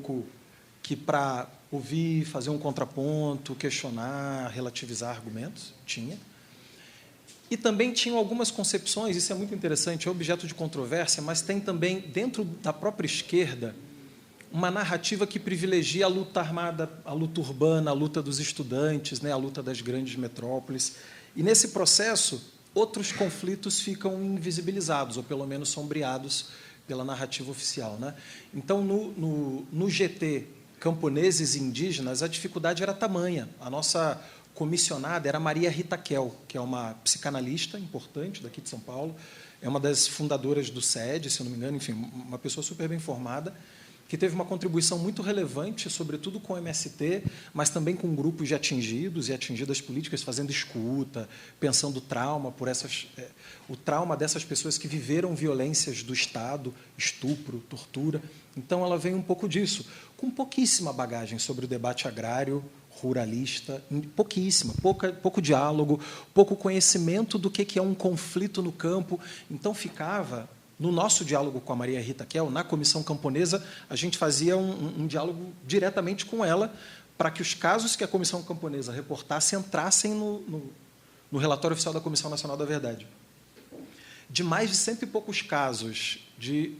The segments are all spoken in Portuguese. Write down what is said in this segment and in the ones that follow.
pouco que para ouvir, fazer um contraponto, questionar, relativizar argumentos, tinha. E também tinham algumas concepções, isso é muito interessante, é objeto de controvérsia, mas tem também, dentro da própria esquerda, uma narrativa que privilegia a luta armada, a luta urbana, a luta dos estudantes, né, a luta das grandes metrópoles. E, nesse processo, outros conflitos ficam invisibilizados, ou, pelo menos, sombreados pela narrativa oficial, né? Então, no GT Camponeses e Indígenas, a dificuldade era tamanha. A nossa comissionada era Maria Rita Kell, que é uma psicanalista importante daqui de São Paulo, é uma das fundadoras do SED, se eu não me engano, enfim, uma pessoa super bem formada, que teve uma contribuição muito relevante, sobretudo com o MST, mas também com grupos de atingidos e atingidas políticas, fazendo escuta, pensando trauma o trauma dessas pessoas que viveram violências do Estado, estupro, tortura. Então, ela vem um pouco disso, com pouquíssima bagagem sobre o debate agrário, ruralista, pouquíssima, pouco diálogo, pouco conhecimento do que é um conflito no campo. Então, ficava... No nosso diálogo com a Maria Rita Kell, na Comissão Camponesa, a gente fazia um diálogo diretamente com ela para que os casos que a Comissão Camponesa reportasse entrassem no relatório oficial da Comissão Nacional da Verdade. De mais de 100 e poucos casos de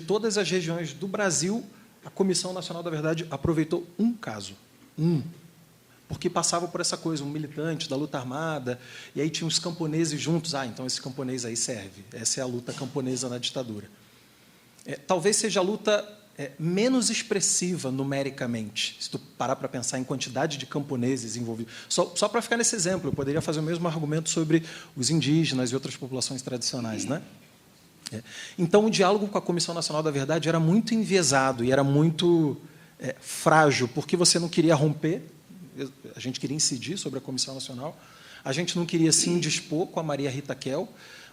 todas as regiões do Brasil, a Comissão Nacional da Verdade aproveitou um caso, porque passava por essa coisa, um militante da luta armada, e aí tinha os camponeses juntos. Então esse camponês aí serve. Essa é a luta camponesa na ditadura. Talvez seja a luta menos expressiva numericamente, se tu parar para pensar em quantidade de camponeses envolvidos. Só para ficar nesse exemplo, eu poderia fazer o mesmo argumento sobre os indígenas e outras populações tradicionais, né? Então, o diálogo com a Comissão Nacional da Verdade era muito enviesado e era muito frágil, porque você não queria romper. A gente queria incidir sobre a Comissão Nacional, a gente não queria se indispor com a Maria Rita Kell,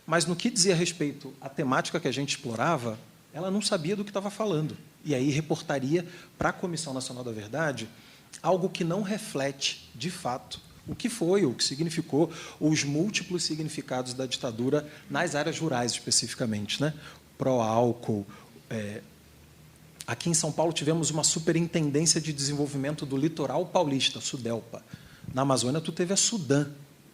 mas, no que dizia respeito à temática que a gente explorava, ela não sabia do que estava falando. E aí reportaria para a Comissão Nacional da Verdade algo que não reflete, de fato, o que foi, o que significou, os múltiplos significados da ditadura nas áreas rurais, especificamente, né? Pró-álcool. Aqui em São Paulo tivemos uma superintendência de desenvolvimento do litoral paulista, Sudelpa. Na Amazônia, tu teve a Sudan,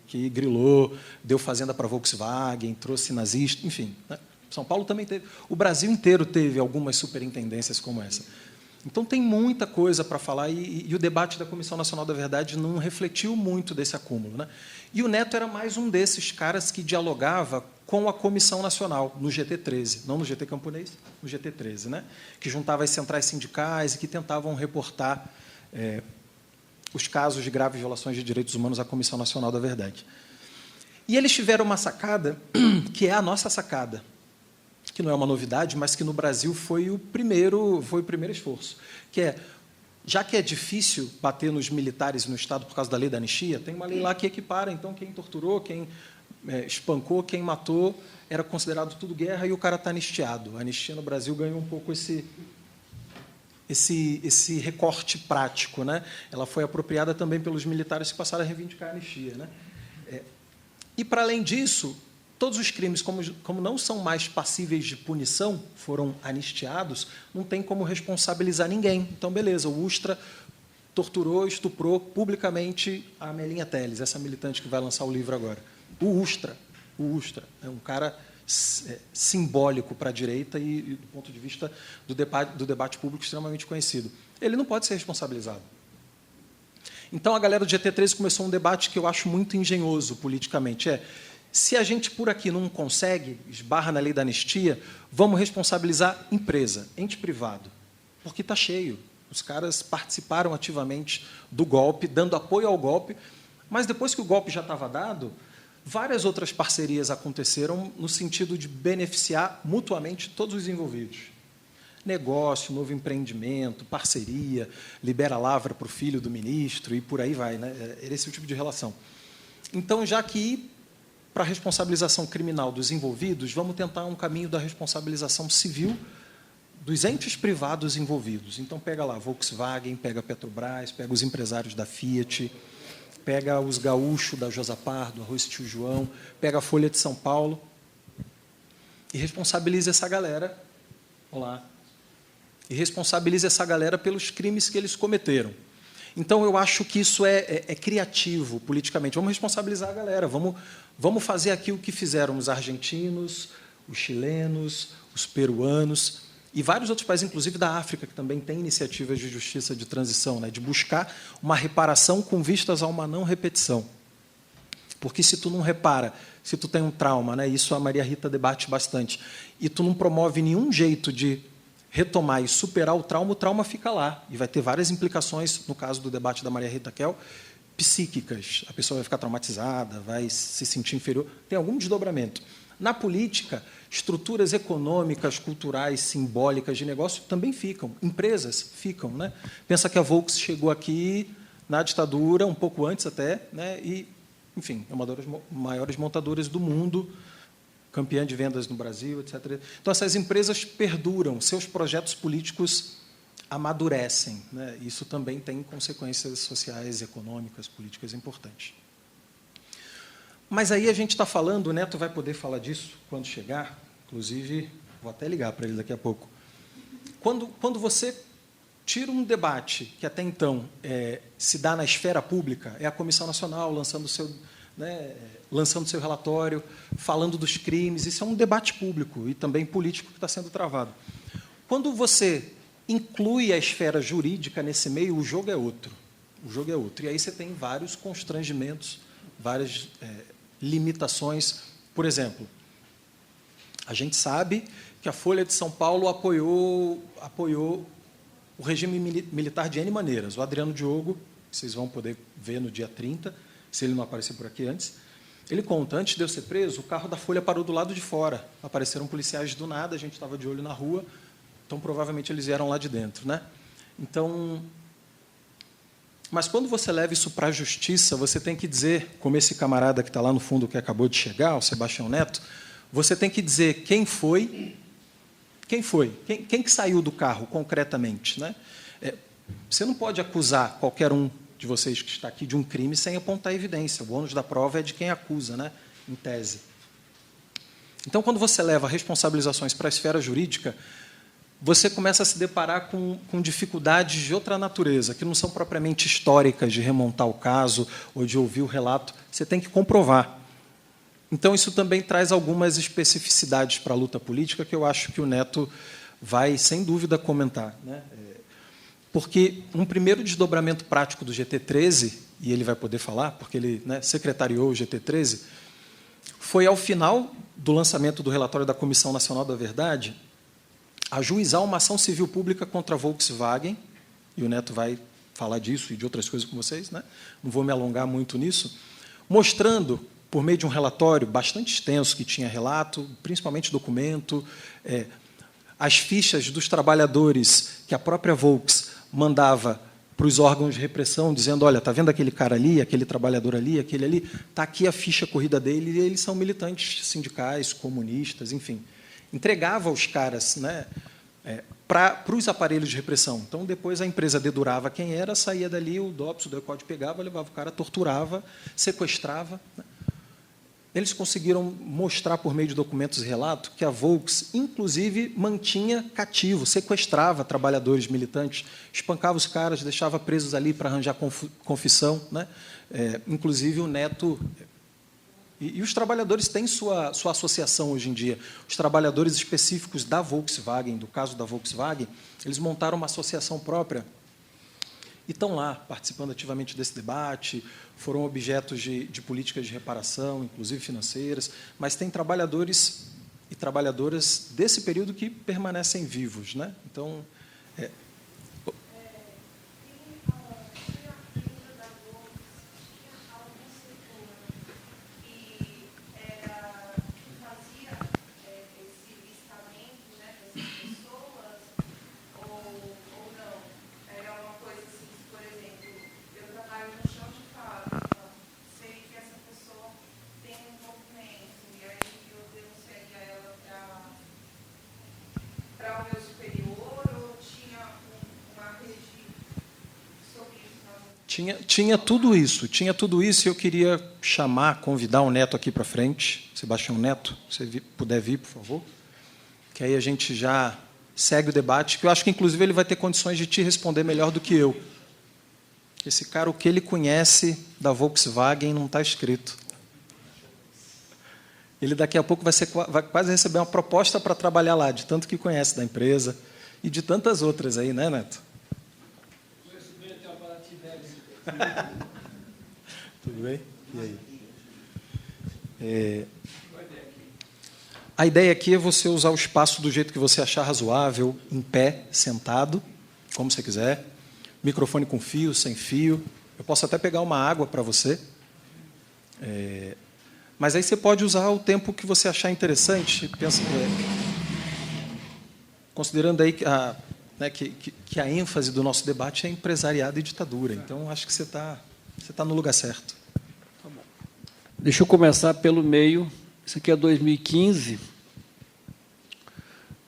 que grilou, deu fazenda para a Volkswagen, trouxe nazistas, enfim, né? São Paulo também teve. O Brasil inteiro teve algumas superintendências como essa. Então, tem muita coisa para falar, e o debate da Comissão Nacional da Verdade não refletiu muito desse acúmulo, né? E o Neto era mais um desses caras que dialogava com a Comissão Nacional, no GT13, não no GT Camponês, no GT13, né? Que juntava as centrais sindicais e que tentavam reportar os casos de graves violações de direitos humanos à Comissão Nacional da Verdade. E eles tiveram uma sacada, que é a nossa sacada, que não é uma novidade, mas que no Brasil foi o primeiro esforço, que é, já que é difícil bater nos militares e no Estado por causa da lei da anistia, tem uma lei lá que equipara, então, quem torturou, quem espancou, quem matou, era considerado tudo guerra e o cara está anistiado. A anistia no Brasil ganhou um pouco esse recorte prático, né? Ela foi apropriada também pelos militares que passaram a reivindicar a anistia, né? E, para além disso, todos os crimes, como não são mais passíveis de punição, foram anistiados, não tem como responsabilizar ninguém. Então, beleza, o Ustra torturou, estuprou publicamente a Amelinha Telles, essa militante que vai lançar o livro agora. O Ustra é um cara simbólico para a direita e, do ponto de vista do debate público, extremamente conhecido. Ele não pode ser responsabilizado. Então, a galera do GT13 começou um debate que eu acho muito engenhoso politicamente. Se a gente, por aqui, não consegue, esbarra na lei da anistia, vamos responsabilizar empresa, ente privado, porque está cheio. Os caras participaram ativamente do golpe, dando apoio ao golpe, mas, depois que o golpe já estava dado, várias outras parcerias aconteceram no sentido de beneficiar mutuamente todos os envolvidos. Negócio, novo empreendimento, parceria, libera a lavra para o filho do ministro e por aí vai, né? Era esse o tipo de relação. Então, já que para a responsabilização criminal dos envolvidos, vamos tentar um caminho da responsabilização civil dos entes privados envolvidos. Então, pega lá Volkswagen, pega Petrobras, pega os empresários da Fiat, pega os gaúchos da Josapar, do Arroz Tio João, pega a Folha de São Paulo e responsabiliza essa galera. Olá. e responsabilize essa galera pelos crimes que eles cometeram. Então, eu acho que isso é criativo politicamente. Vamos responsabilizar a galera, vamos fazer aqui o que fizeram os argentinos, os chilenos, os peruanos e vários outros países, inclusive da África, que também têm iniciativas de justiça de transição, né, de buscar uma reparação com vistas a uma não repetição. Porque se tu não repara, se tu tem um trauma, né, isso a Maria Rita debate bastante, e tu não promove nenhum jeito de retomar e superar o trauma fica lá. E vai ter várias implicações, no caso do debate da Maria Rita Kell, psíquicas. A pessoa vai ficar traumatizada, vai se sentir inferior, tem algum desdobramento. Na política, estruturas econômicas, culturais, simbólicas de negócio também ficam. Empresas ficam. Né? Pensa que a Volks chegou aqui na ditadura, um pouco antes até, né? E, enfim, é uma das maiores montadoras do mundo, campeã de vendas no Brasil, etc. Então, essas empresas perduram, seus projetos políticos amadurecem. Né? Isso também tem consequências sociais, econômicas, políticas importantes. Mas aí a gente está falando, o Neto vai poder falar disso quando chegar, inclusive, vou até ligar para ele daqui a pouco. Quando você tira um debate que até então se dá na esfera pública, é a Comissão Nacional lançando seu relatório, falando dos crimes, isso é um debate público e também político que está sendo travado. Quando você inclui a esfera jurídica nesse meio, o jogo é outro. O jogo é outro. E aí você tem vários constrangimentos, várias limitações. Por exemplo, a gente sabe que a Folha de São Paulo apoiou o regime militar de N maneiras. O Adriano Diogo, vocês vão poder ver no dia 30, se ele não aparecer por aqui antes, ele conta, antes de eu ser preso, o carro da Folha parou do lado de fora. Apareceram policiais do nada, a gente estava de olho na rua, então, provavelmente, eles vieram lá de dentro. Né? Então, mas, quando você leva isso para a justiça, você tem que dizer, como esse camarada que está lá no fundo, que acabou de chegar, o Sebastião Neto, você tem que dizer quem foi, quem que saiu do carro, concretamente. Né? Você não pode acusar qualquer um de vocês que está aqui de um crime sem apontar evidência. O ônus da prova é de quem acusa, né? Em tese. Então, quando você leva responsabilizações para a esfera jurídica, você começa a se deparar com dificuldades de outra natureza, que não são propriamente históricas, de remontar o caso ou de ouvir o relato. Você tem que comprovar. Então, isso também traz algumas especificidades para a luta política que eu acho que o Neto vai, sem dúvida, comentar. Né? Porque um primeiro desdobramento prático do GT13, e ele vai poder falar, porque ele secretariou o GT13, foi ao final do lançamento do relatório da Comissão Nacional da Verdade, ajuizar uma ação civil pública contra a Volkswagen, e o Neto vai falar disso e de outras coisas com vocês, né? Não vou me alongar muito nisso, mostrando, por meio de um relatório bastante extenso, que tinha relato, principalmente documento, as fichas dos trabalhadores que a própria Volks mandava para os órgãos de repressão, dizendo, olha, está vendo aquele cara ali, aquele trabalhador ali, aquele ali? Está aqui a ficha corrida dele, e eles são militantes sindicais, comunistas, enfim. Entregava os caras, né, para os aparelhos de repressão. Então, depois a empresa dedurava quem era, saía dali, o DOPS, o DECODE pegava, levava o cara, torturava, sequestrava. Né? Eles conseguiram mostrar, por meio de documentos e relato, que a Volks, inclusive, mantinha cativo, sequestrava trabalhadores militantes, espancava os caras, deixava presos ali para arranjar confissão. Né? Inclusive, o Neto... E os trabalhadores têm sua associação hoje em dia. Os trabalhadores específicos da Volkswagen, do caso da Volkswagen, eles montaram uma associação própria e estão lá, participando ativamente desse debate, foram objetos de políticas de reparação, inclusive financeiras, mas tem trabalhadores e trabalhadoras desse período que permanecem vivos. Né? Então, Tinha tudo isso, e eu queria convidar o Neto aqui para frente, Sebastião Neto, se você puder vir, por favor, que aí a gente já segue o debate, que eu acho que, inclusive, ele vai ter condições de te responder melhor do que eu. Esse cara, o que ele conhece da Volkswagen não está escrito. Ele, daqui a pouco, vai quase receber uma proposta para trabalhar lá, de tanto que conhece da empresa e de tantas outras aí, né, Neto? Conheço bem até o Paraty. Tudo bem? E aí? A ideia aqui é você usar o espaço do jeito que você achar razoável, em pé, sentado, como você quiser. Microfone com fio, sem fio. Eu posso até pegar uma água para você. Mas aí você pode usar o tempo que você achar interessante. Considerando aí que a ênfase do nosso debate é empresariado e ditadura. Então, acho que você tá no lugar certo. Tá bom. Deixa eu começar pelo meio. Isso aqui é 2015.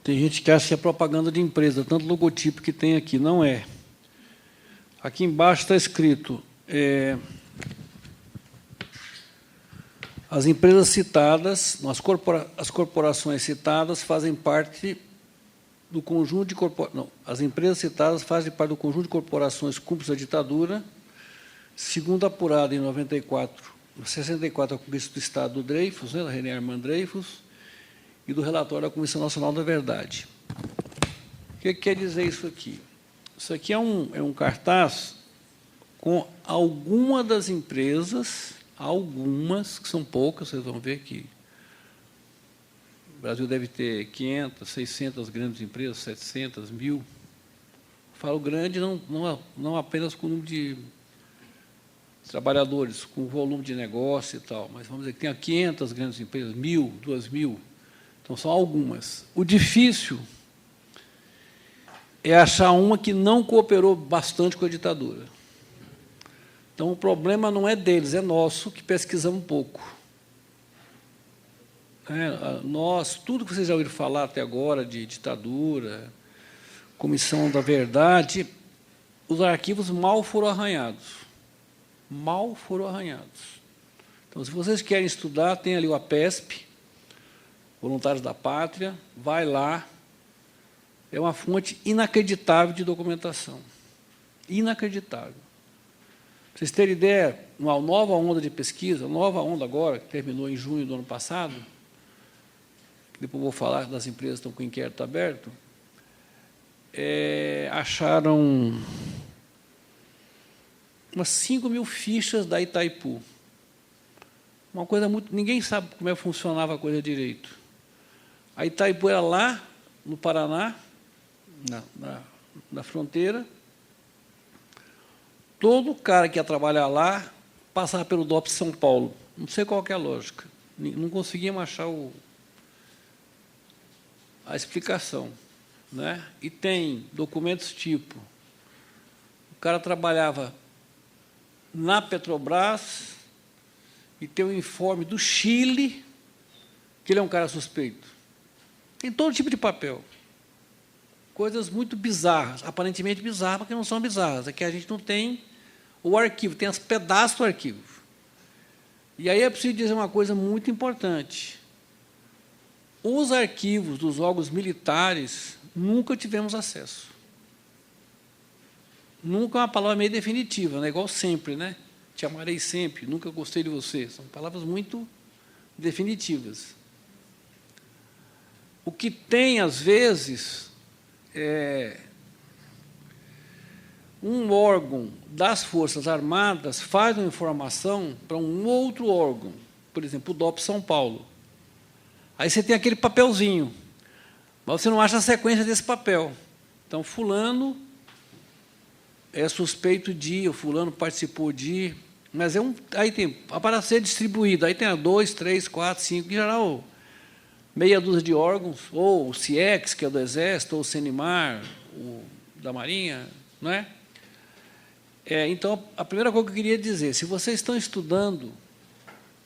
Tem gente que acha que é propaganda de empresa, tanto logotipo que tem aqui. Não é. Aqui embaixo está escrito: as empresas citadas, as corporações citadas fazem parte do conjunto de as empresas citadas fazem parte do conjunto de corporações cúmplices da ditadura, segundo apurado em 64 a Conquista do Estado do Dreyfus, né, da René Armand Dreyfus, e do relatório da Comissão Nacional da Verdade. O que quer dizer isso aqui? Isso aqui é um cartaz com alguma das empresas, algumas, que são poucas, vocês vão ver que o Brasil deve ter 500, 600 grandes empresas, 700, 1.000. Falo grande não apenas com o número de trabalhadores, com o volume de negócio e tal, mas vamos dizer que tem 500 grandes empresas, 1.000, 2.000, então são algumas. O difícil é achar uma que não cooperou bastante com a ditadura. Então, o problema não é deles, é nosso, que pesquisamos pouco. Nós, tudo que vocês já ouviram falar até agora de ditadura, Comissão da Verdade, os arquivos mal foram arranhados. Mal foram arranhados. Então, se vocês querem estudar, tem ali o APESP, Voluntários da Pátria, vai lá. É uma fonte inacreditável de documentação. Inacreditável. Para vocês terem ideia, uma nova onda de pesquisa, nova onda agora, que terminou em junho do ano passado, depois vou falar das empresas que estão com o inquérito aberto, acharam umas 5.000 fichas da Itaipu. Uma coisa muito... Ninguém sabe como é que funcionava a coisa direito. A Itaipu era lá, no Paraná, na fronteira. Todo cara que ia trabalhar lá passava pelo DOPS São Paulo. Não sei qual que é a lógica. Não conseguíamos achar a explicação. Né? E tem documentos tipo... O cara trabalhava na Petrobras e tem um informe do Chile que ele é um cara suspeito. Tem todo tipo de papel. Coisas muito bizarras, aparentemente bizarras, porque não são bizarras. É que a gente não tem o arquivo, tem os pedaços do arquivo. E aí é preciso dizer uma coisa muito importante. Os arquivos dos órgãos militares nunca tivemos acesso. Nunca é uma palavra meio definitiva, né? Igual sempre, né? Te amarei sempre, nunca gostei de você. São palavras muito definitivas. O que tem, às vezes, um órgão das Forças Armadas faz uma informação para um outro órgão, por exemplo, o DOPS São Paulo. Aí você tem aquele papelzinho, mas você não acha a sequência desse papel. Então, fulano é suspeito de, o fulano participou de, mas aí tem, para ser distribuído, aí tem 2, 3, 4, 5, em geral, meia dúzia de órgãos, ou o CIEX, que é do Exército, ou o CENIMAR, o da Marinha, não é? Então, a primeira coisa que eu queria dizer, se vocês estão estudando,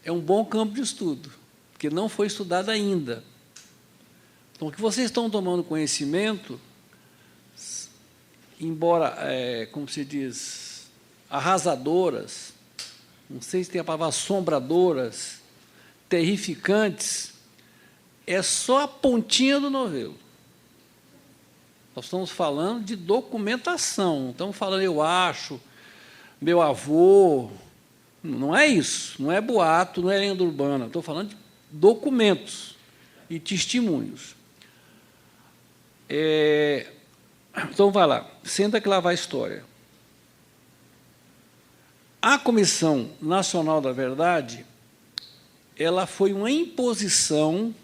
é um bom campo de estudo, porque não foi estudado ainda. Então, o que vocês estão tomando conhecimento, embora, como se diz, arrasadoras, não sei se tem a palavra assombradoras, terrificantes, é só a pontinha do novelo. Nós estamos falando de documentação. Estamos falando, eu acho, meu avô. Não é isso. Não é boato, não é lenda urbana. Estou falando de documentos e testemunhos. Então, vai lá. Senta que lá vai a história. A Comissão Nacional da Verdade, ela foi uma imposição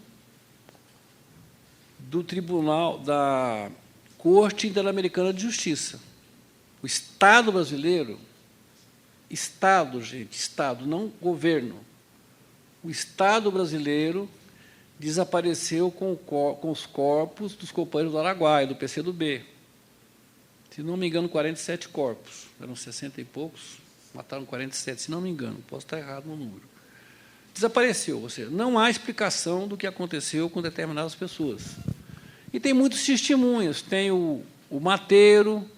do Tribunal da Corte Interamericana de Justiça. O Estado brasileiro, Estado, gente, Estado, não governo. O Estado brasileiro desapareceu com os corpos dos companheiros do Araguaia, do PCdoB. Se não me engano, 47 corpos. Eram 60 e poucos, mataram 47, se não me engano. Posso estar errado no número. Desapareceu, ou seja, não há explicação do que aconteceu com determinadas pessoas. E tem muitos testemunhos. Tem o mateiro,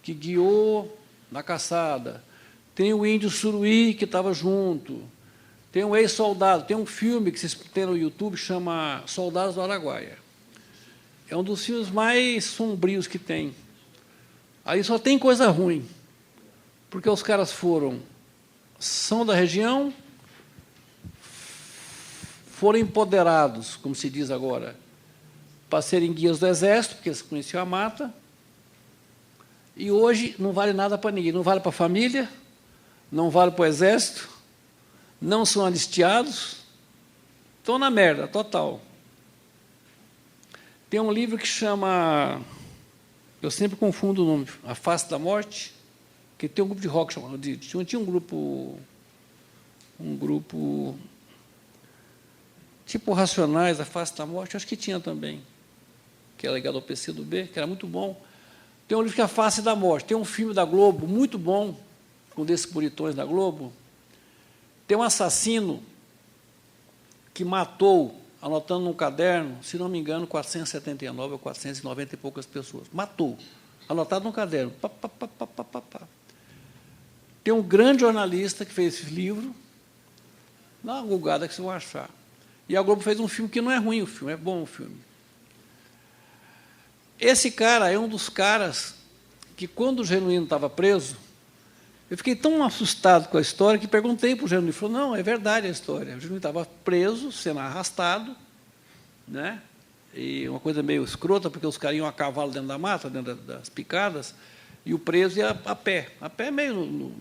que guiou na caçada. Tem o índio Suruí, que estava junto. Tem um ex-soldado. Tem um filme que vocês têm no YouTube, chama Soldados do Araguaia. É um dos filmes mais sombrios que tem. Aí só tem coisa ruim, porque os caras são da região, foram empoderados, como se diz agora, para serem guias do Exército, porque eles conheciam a mata, e hoje não vale nada para ninguém. Não vale para a família, não vale para o Exército, não são anistiados, estão na merda, total. Tem um livro que chama, eu sempre confundo o nome, A Face da Morte, que tem um grupo de rock chamado, tinha um grupo tipo Racionais, A Face da Morte, acho que tinha também, que era ligado ao PCdoB, que era muito bom. Tem um livro que é A Face da Morte, tem um filme da Globo, muito bom, um desses bonitões da Globo. Tem um assassino que matou, anotando num caderno, se não me engano, 479 ou 490 e poucas pessoas. Matou, anotado num caderno. Pá, pá, pá, pá, pá, pá, pá. Tem um grande jornalista que fez esse livro, dá uma gulgada que vocês vão achar. E a Globo fez um filme que não é ruim, o filme, é bom o filme. Esse cara é um dos caras que, quando o Genuíno estava preso, eu fiquei tão assustado com a história que perguntei para o Genuíno. Ele falou, não, é verdade a história. O Genuíno estava preso, sendo arrastado, né? E uma coisa meio escrota, porque os caras iam a cavalo dentro da mata, dentro das picadas, e o preso ia a pé meio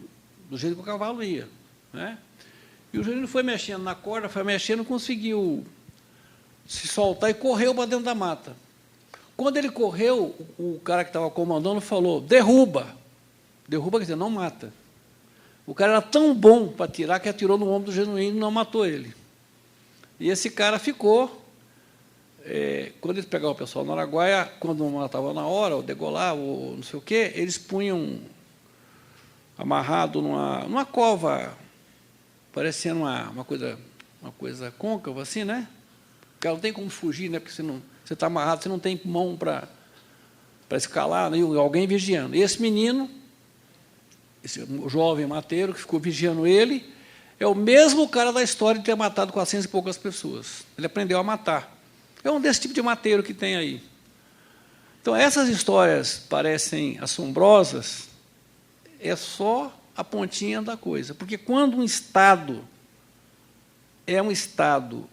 do jeito que o cavalo ia, né? E o Genuíno foi mexendo na corda, foi mexendo, conseguiu se soltar e correu para dentro da mata. Quando ele correu, o cara que estava comandando falou, derruba. Derruba, quer dizer, não mata. O cara era tão bom para atirar que atirou no ombro do Genuíno e não matou ele. E esse cara ficou, quando eles pegavam o pessoal no Araguaia, quando não matava na hora, ou degolar, ou não sei o quê, eles punham amarrado numa cova, parecendo uma coisa côncava, assim, né? Porque não tem como fugir, né? Porque você está amarrado, você não tem mão para escalar, né? E alguém vigiando. E esse menino, esse jovem mateiro que ficou vigiando ele, é o mesmo cara da história de ter matado 400 e poucas pessoas. Ele aprendeu a matar. É um desse tipo de mateiro que tem aí. Então, essas histórias parecem assombrosas, é só a pontinha da coisa. Porque quando um Estado é um Estado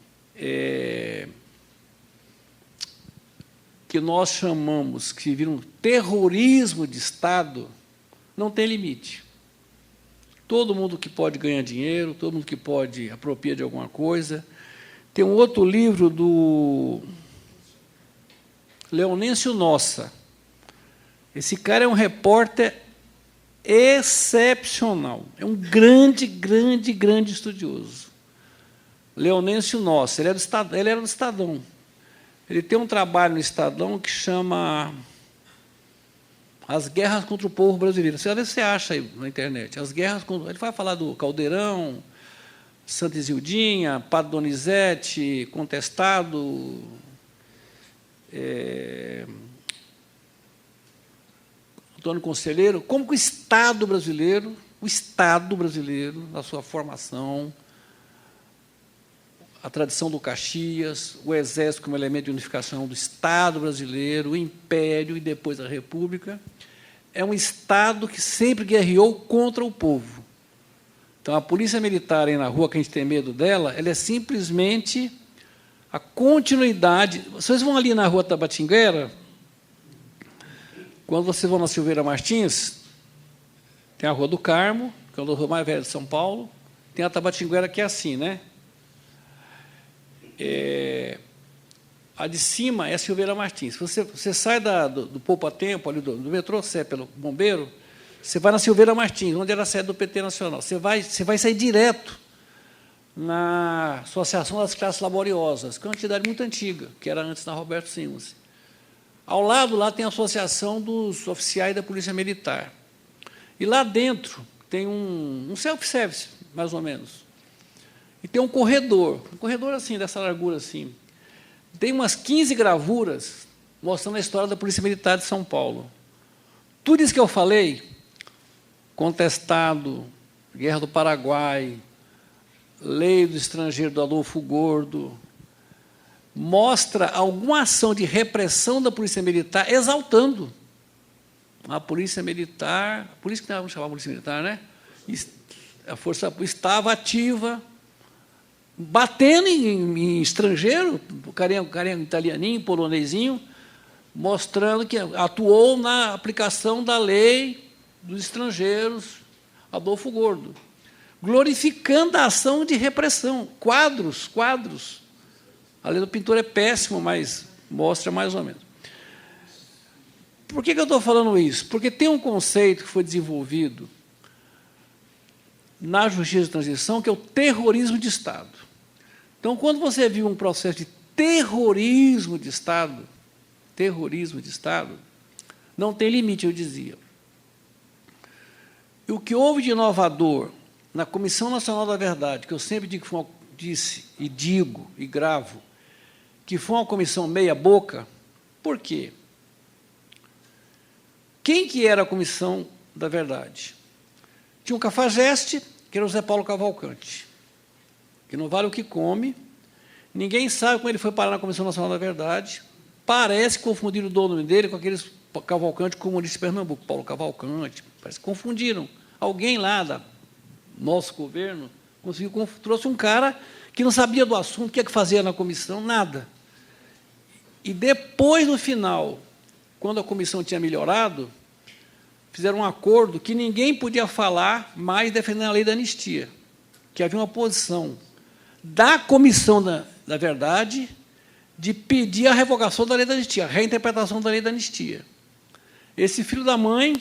que nós chamamos, que vira um terrorismo de Estado, não tem limite. Todo mundo que pode ganhar dinheiro, todo mundo que pode apropriar de alguma coisa. Tem um outro livro do Leonêncio Nossa. Esse cara é um repórter excepcional. É um grande, grande, grande estudioso. Leonêncio Nossa. Ele era do Estadão. Ele tem um trabalho no Estadão que chama As Guerras contra o Povo Brasileiro. Você acha aí na internet. As guerras contra... Ele vai falar do Caldeirão, Santa Isildinha, Padre Donizete, Contestado, Antônio Conselheiro, como que o Estado brasileiro, na sua formação, a tradição do Caxias, o Exército como elemento de unificação do Estado brasileiro, o Império e depois a República. É um Estado que sempre guerreou contra o povo. Então, a polícia militar aí na rua, que a gente tem medo dela, ela é simplesmente a continuidade. Vocês vão ali na rua Tabatinguera, quando vocês vão na Silveira Martins, tem a Rua do Carmo, que é a rua mais velha de São Paulo, tem a Tabatinguera, que é assim, né? A de cima é a Silveira Martins. Você sai do Poupa Tempo, ali do metrô, você é pelo Bombeiro, você vai na Silveira Martins, onde era a sede do PT Nacional. Você vai sair direto na Associação das Classes Laboriosas, que é uma entidade muito antiga, que era antes da Roberto Simons. Ao lado, lá tem a Associação dos Oficiais da Polícia Militar. E lá dentro tem um self-service, mais ou menos. E tem um corredor assim, dessa largura assim. Tem umas 15 gravuras mostrando a história da Polícia Militar de São Paulo. Tudo isso que eu falei, contestado, Guerra do Paraguai, Lei do Estrangeiro do Adolfo Gordo, mostra alguma ação de repressão da Polícia Militar exaltando a Polícia Militar, por isso que nós vamos chamar a Polícia Militar, né? A força estava ativa, batendo em estrangeiro, carinha italianinho, polonesinho, mostrando que atuou na aplicação da lei dos estrangeiros, Adolfo Gordo, glorificando a ação de repressão, quadros. A lei do pintor é péssimo, mas mostra mais ou menos. Por que eu estou falando isso? Porque tem um conceito que foi desenvolvido na justiça de transição, que é o terrorismo de Estado. Então, quando você viu um processo de terrorismo de Estado, não tem limite, eu dizia. E o que houve de inovador na Comissão Nacional da Verdade, que eu sempre disse e digo e gravo, que foi uma comissão meia-boca, por quê? Quem que era a Comissão da Verdade? Tinha um cafajeste, que era o Zé Paulo Cavalcante, que não vale o que come, ninguém sabe como ele foi parar na Comissão Nacional da Verdade, parece que confundiram o nome dele com aqueles Cavalcante comunista de Pernambuco, Paulo Cavalcante, parece que confundiram. Alguém lá do nosso governo trouxe um cara que não sabia do assunto, o que é que fazia na comissão, nada. E depois, no final, quando a comissão tinha melhorado, fizeram um acordo que ninguém podia falar mais defendendo a lei da anistia, que havia uma posição da Comissão da Verdade de pedir a revogação da lei da anistia, a reinterpretação da lei da anistia. Esse filho da mãe,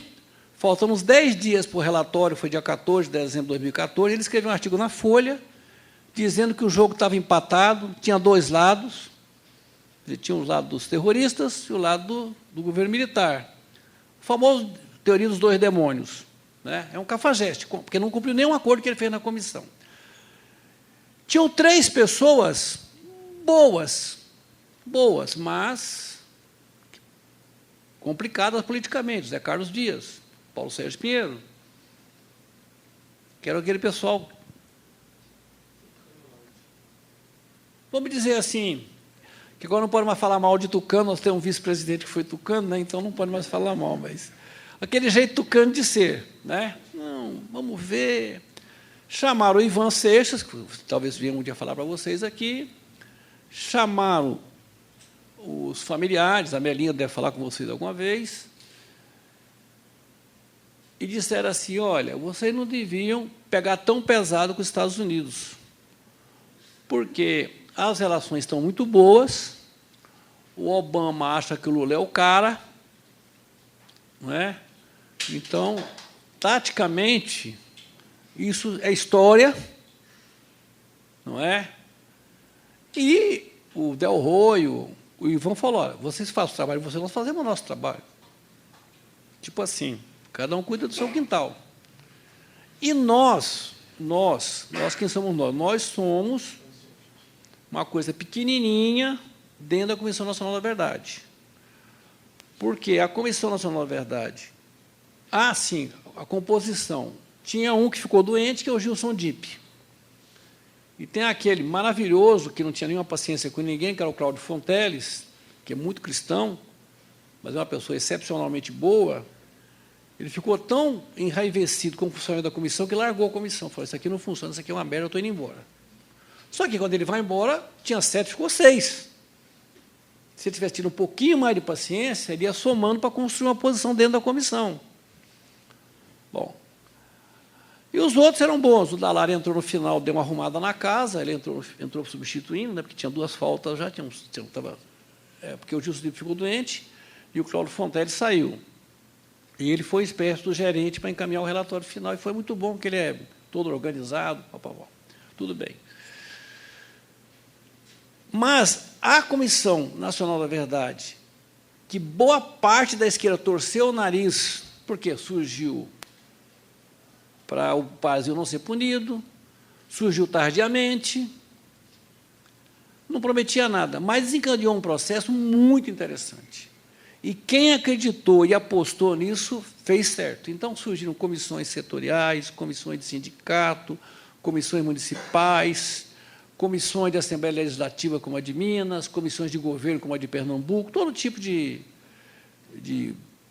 faltando uns 10 dias para o relatório, foi dia 14 de dezembro de 2014, ele escreveu um artigo na Folha, dizendo que o jogo estava empatado, tinha dois lados, tinha o lado dos terroristas e o lado do governo militar. O famoso teoria dos dois demônios. Né? É um cafajeste, porque não cumpriu nenhum acordo que ele fez na comissão. Tinham 3 pessoas boas, mas complicadas politicamente. Zé Carlos Dias, Paulo Sérgio Pinheiro, que era aquele pessoal. Vamos dizer assim, que agora não pode mais falar mal de tucano, nós temos um vice-presidente que foi tucano, né? Então não pode mais falar mal, mas aquele jeito tucano de ser. Né? Não, vamos ver. Chamaram o Ivan Seixas, que talvez venha um dia falar para vocês aqui, chamaram os familiares, a Melinha deve falar com vocês alguma vez, e disseram assim, olha, vocês não deviam pegar tão pesado com os Estados Unidos, porque as relações estão muito boas, o Obama acha que o Lula é o cara, não é? Então, taticamente, isso é história, não é? E o Del Roio, o Ivan falou, olha, vocês fazem o trabalho de vocês, nós fazemos o nosso trabalho. Tipo assim, cada um cuida do seu quintal. E nós quem somos nós? Nós somos uma coisa pequenininha dentro da Comissão Nacional da Verdade. Porque a Comissão Nacional da Verdade, sim, a composição, tinha um que ficou doente, que é o Gilson Dipp. E tem aquele maravilhoso, que não tinha nenhuma paciência com ninguém, que era o Cláudio Fonteles, que é muito cristão, mas é uma pessoa excepcionalmente boa. Ele ficou tão enraivecido com o funcionamento da comissão que largou a comissão. Falou, isso aqui não funciona, isso aqui é uma merda, eu estou indo embora. Só que, quando ele vai embora, tinha 7, ficou 6. Se ele tivesse tido um pouquinho mais de paciência, ele ia somando para construir uma posição dentro da comissão. Bom, e os outros eram bons. O Dallara entrou no final, deu uma arrumada na casa, ele entrou substituindo, né, porque tinha 2 faltas já, porque o Gilson Lippe ficou doente e o Cláudio Fonteles saiu. E ele foi espécie do gerente para encaminhar o relatório final, e foi muito bom, porque ele é todo organizado, tudo bem. Mas a Comissão Nacional da Verdade, que boa parte da esquerda torceu o nariz, porque surgiu para o Brasil não ser punido, surgiu tardiamente, não prometia nada, mas desencadeou um processo muito interessante. E quem acreditou e apostou nisso fez certo. Então, surgiram comissões setoriais, comissões de sindicato, comissões municipais, comissões de Assembleia Legislativa, como a de Minas, comissões de governo, como a de Pernambuco, todo tipo de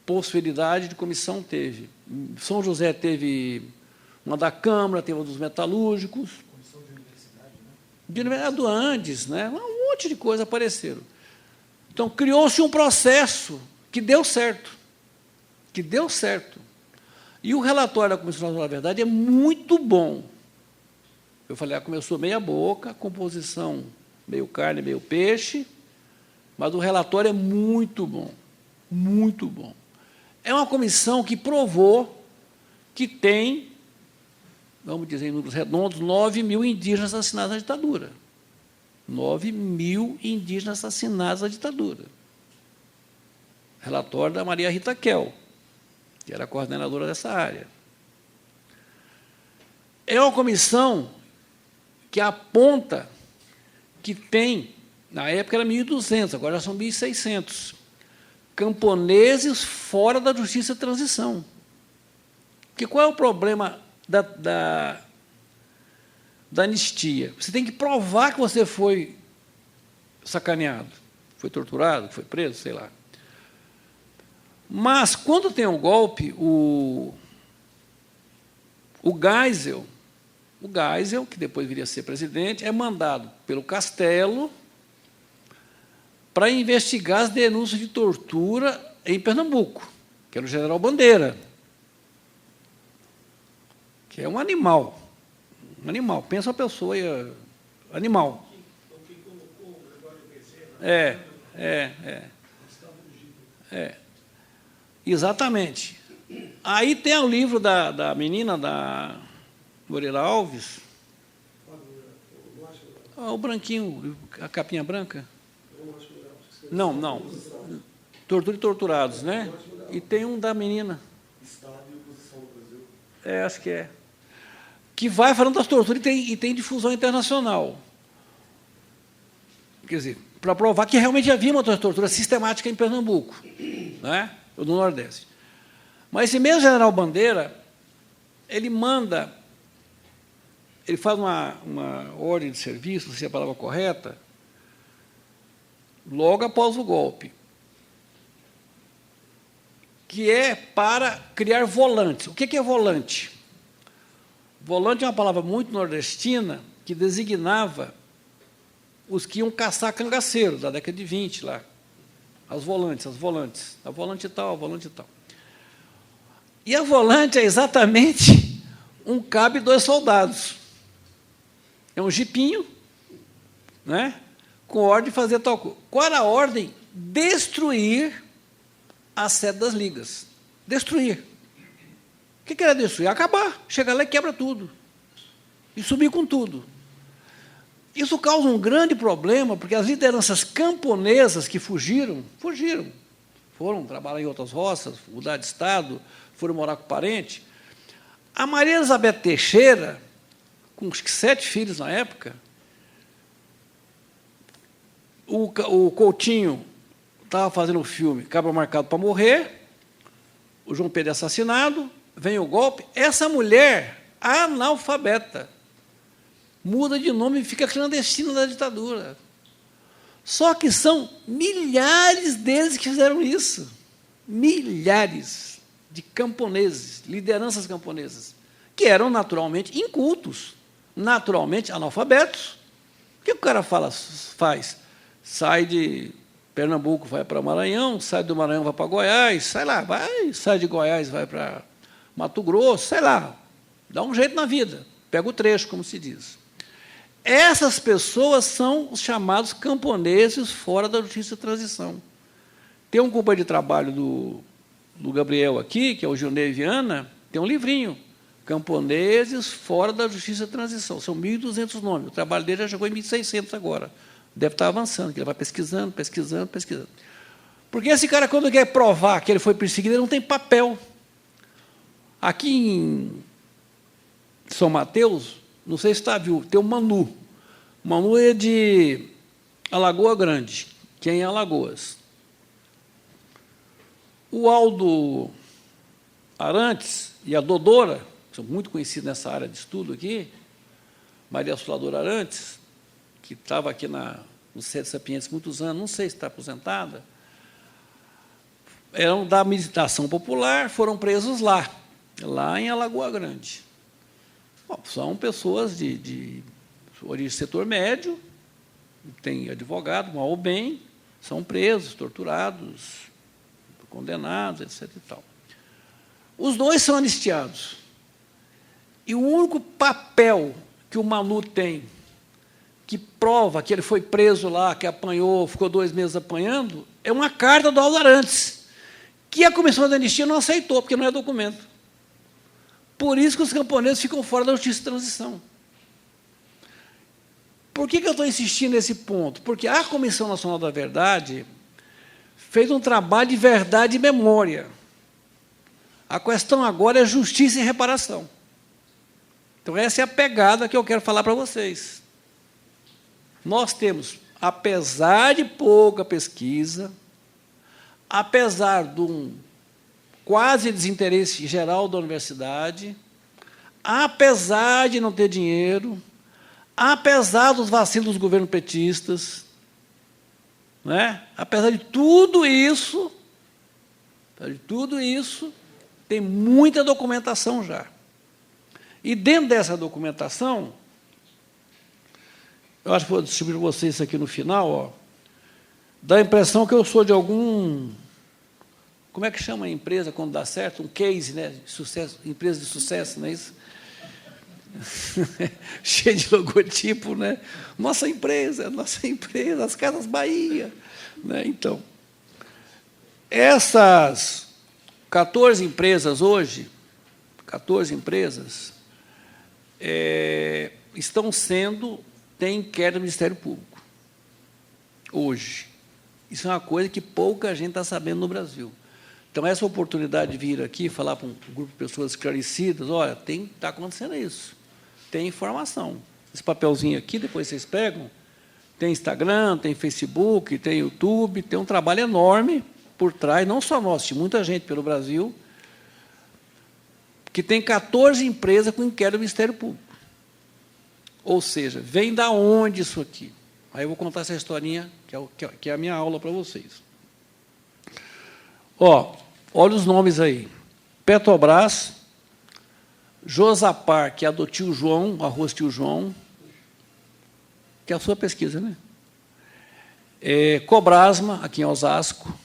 possibilidade de comissão teve. São José teve uma da Câmara, teve uma dos metalúrgicos. Comissão de universidade, né? De universidade do Andes, né? Um monte de coisa apareceram. Então, criou-se um processo que deu certo. Que deu certo. E o relatório da Comissão Nacional da Verdade é muito bom. Eu falei, começou meia boca, composição meio carne, meio peixe, mas o relatório é muito bom, muito bom. É uma comissão que provou que tem, vamos dizer em números redondos, 9 mil indígenas assassinados na ditadura. 9 mil indígenas assassinados na ditadura. Relatório da Maria Rita Kell, que era a coordenadora dessa área. É uma comissão que aponta que tem, na época era 1.200, agora já são 1.600, camponeses fora da justiça de transição. Porque qual é o problema da anistia? Você tem que provar que você foi sacaneado, foi torturado, foi preso, sei lá. Mas, quando tem um golpe, o Geisel, que depois viria a ser presidente, é mandado pelo Castelo para investigar as denúncias de tortura em Pernambuco, que era o general Bandeira, que é um animal. Um animal. Pensa uma pessoa animal. Exatamente. Aí tem o livro da menina, da Moreira Alves, o branquinho, a capinha branca. Não. Tortura e Torturados, né? E tem um da menina. Estado e Oposição do Brasil. Acho que é. Que vai falando das torturas e tem difusão internacional. Quer dizer, para provar que realmente havia uma tortura sistemática em Pernambuco, né? Ou no Nordeste. Mas esse mesmo general Bandeira, ele faz uma ordem de serviço, não sei se é a palavra correta, logo após o golpe, que é para criar volantes. O que é volante? Volante é uma palavra muito nordestina que designava os que iam caçar cangaceiros, da década de 20, lá. As volantes, a volante tal, a volante tal. E a volante é exatamente um cabo e 2 soldados. É um jipinho, né, com ordem de fazer tal coisa. Qual era a ordem? Destruir a sede das ligas. Destruir. O que era destruir? Acabar. Chegar lá e quebra tudo. E subir com tudo. Isso causa um grande problema, porque as lideranças camponesas que fugiram, foram trabalhar em outras roças, mudar de estado, foram morar com parente. A Maria Elizabeth Teixeira, com acho que 7 filhos na época, o Coutinho estava fazendo o filme Cabra Marcado para Morrer, o João Pedro é assassinado, vem o golpe, essa mulher analfabeta muda de nome e fica clandestino da ditadura. Só que são milhares deles que fizeram isso. Milhares de camponeses, lideranças camponesas, que eram naturalmente incultos, naturalmente analfabetos. O que o cara faz? Sai de Pernambuco, vai para Maranhão, sai do Maranhão, vai para Goiás, sai de Goiás, vai para Mato Grosso, sei lá, dá um jeito na vida, pega o trecho, como se diz. Essas pessoas são os chamados camponeses fora da justiça de transição. Tem um companheiro de trabalho do Gabriel aqui, que é o Gilney Viana, tem um livrinho, Camponeses fora da justiça de transição. São 1.200 nomes. O trabalho dele já chegou em 1.600 agora. Deve estar avançando, que ele vai pesquisando. Porque esse cara, quando quer provar que ele foi perseguido, ele não tem papel. Aqui em São Mateus, não sei se está viu, tem o Manu. O Manu é de Alagoa Grande, que é em Alagoas. O Aldo Arantes e a Dodora, que são muito conhecidos nessa área de estudo aqui, Maria Soladora Arantes, que estava aqui no Centro Sapientes muitos anos, não sei se está aposentada, eram da meditação popular, foram presos lá em Alagoa Grande. Bom, são pessoas de origem setor médio, tem advogado, mal ou bem, são presos, torturados, condenados, etc. E tal. Os dois são anistiados. E o único papel que o Manu tem, que prova que ele foi preso lá, que apanhou, ficou 2 meses apanhando, é uma carta do Aldo Arantes, que a Comissão de Anistia não aceitou, porque não é documento. Por isso que os camponeses ficam fora da justiça de transição. Por que eu estou insistindo nesse ponto? Porque a Comissão Nacional da Verdade fez um trabalho de verdade e memória. A questão agora é justiça e reparação. Então, essa é a pegada que eu quero falar para vocês. Nós temos, apesar de pouca pesquisa, apesar de um quase desinteresse geral da universidade, apesar de não ter dinheiro, apesar dos vacilos dos governos petistas, né? Apesar de tudo isso, tem muita documentação já. E dentro dessa documentação, eu acho que vou distribuir para vocês isso aqui no final, ó, dá a impressão que eu sou de algum... Como é que chama a empresa quando dá certo? Um case, né? Sucesso, empresa de sucesso, não é isso? Cheio de logotipo, né? Nossa empresa, as Casas Bahia. Né? Então, essas 14 empresas hoje, 14 empresas, têm queda do Ministério Público. Hoje. Isso é uma coisa que pouca gente está sabendo no Brasil. Então, essa oportunidade de vir aqui falar para um grupo de pessoas esclarecidas, olha, está acontecendo isso, tem informação. Esse papelzinho aqui, depois vocês pegam, tem Instagram, tem Facebook, tem YouTube, tem um trabalho enorme por trás, não só nós, tem muita gente pelo Brasil, que tem 14 empresas com inquérito do Ministério Público. Ou seja, vem da onde isso aqui? Aí eu vou contar essa historinha, que é a minha aula para vocês. Ó, olha os nomes aí. Petrobras, Josapar, que é a do tio João, arroz tio João, que é a sua pesquisa, né? Cobrasma, aqui em Osasco.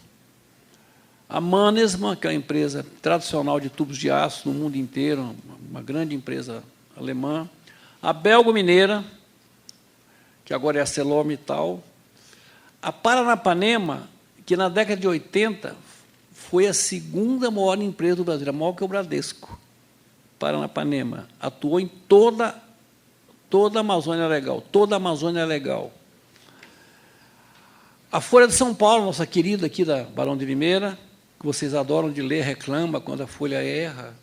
A Mannesmann, que é uma empresa tradicional de tubos de aço no mundo inteiro, uma grande empresa alemã. A Belgo Mineira, que agora é a ArcelorMittal. A Paranapanema, que na década de 80 foi a segunda maior empresa do Brasil, a maior que o Bradesco. Paranapanema atuou em toda a Amazônia Legal, A Folha de São Paulo, nossa querida aqui da Barão de Limeira, que vocês adoram de ler, reclama quando a Folha erra.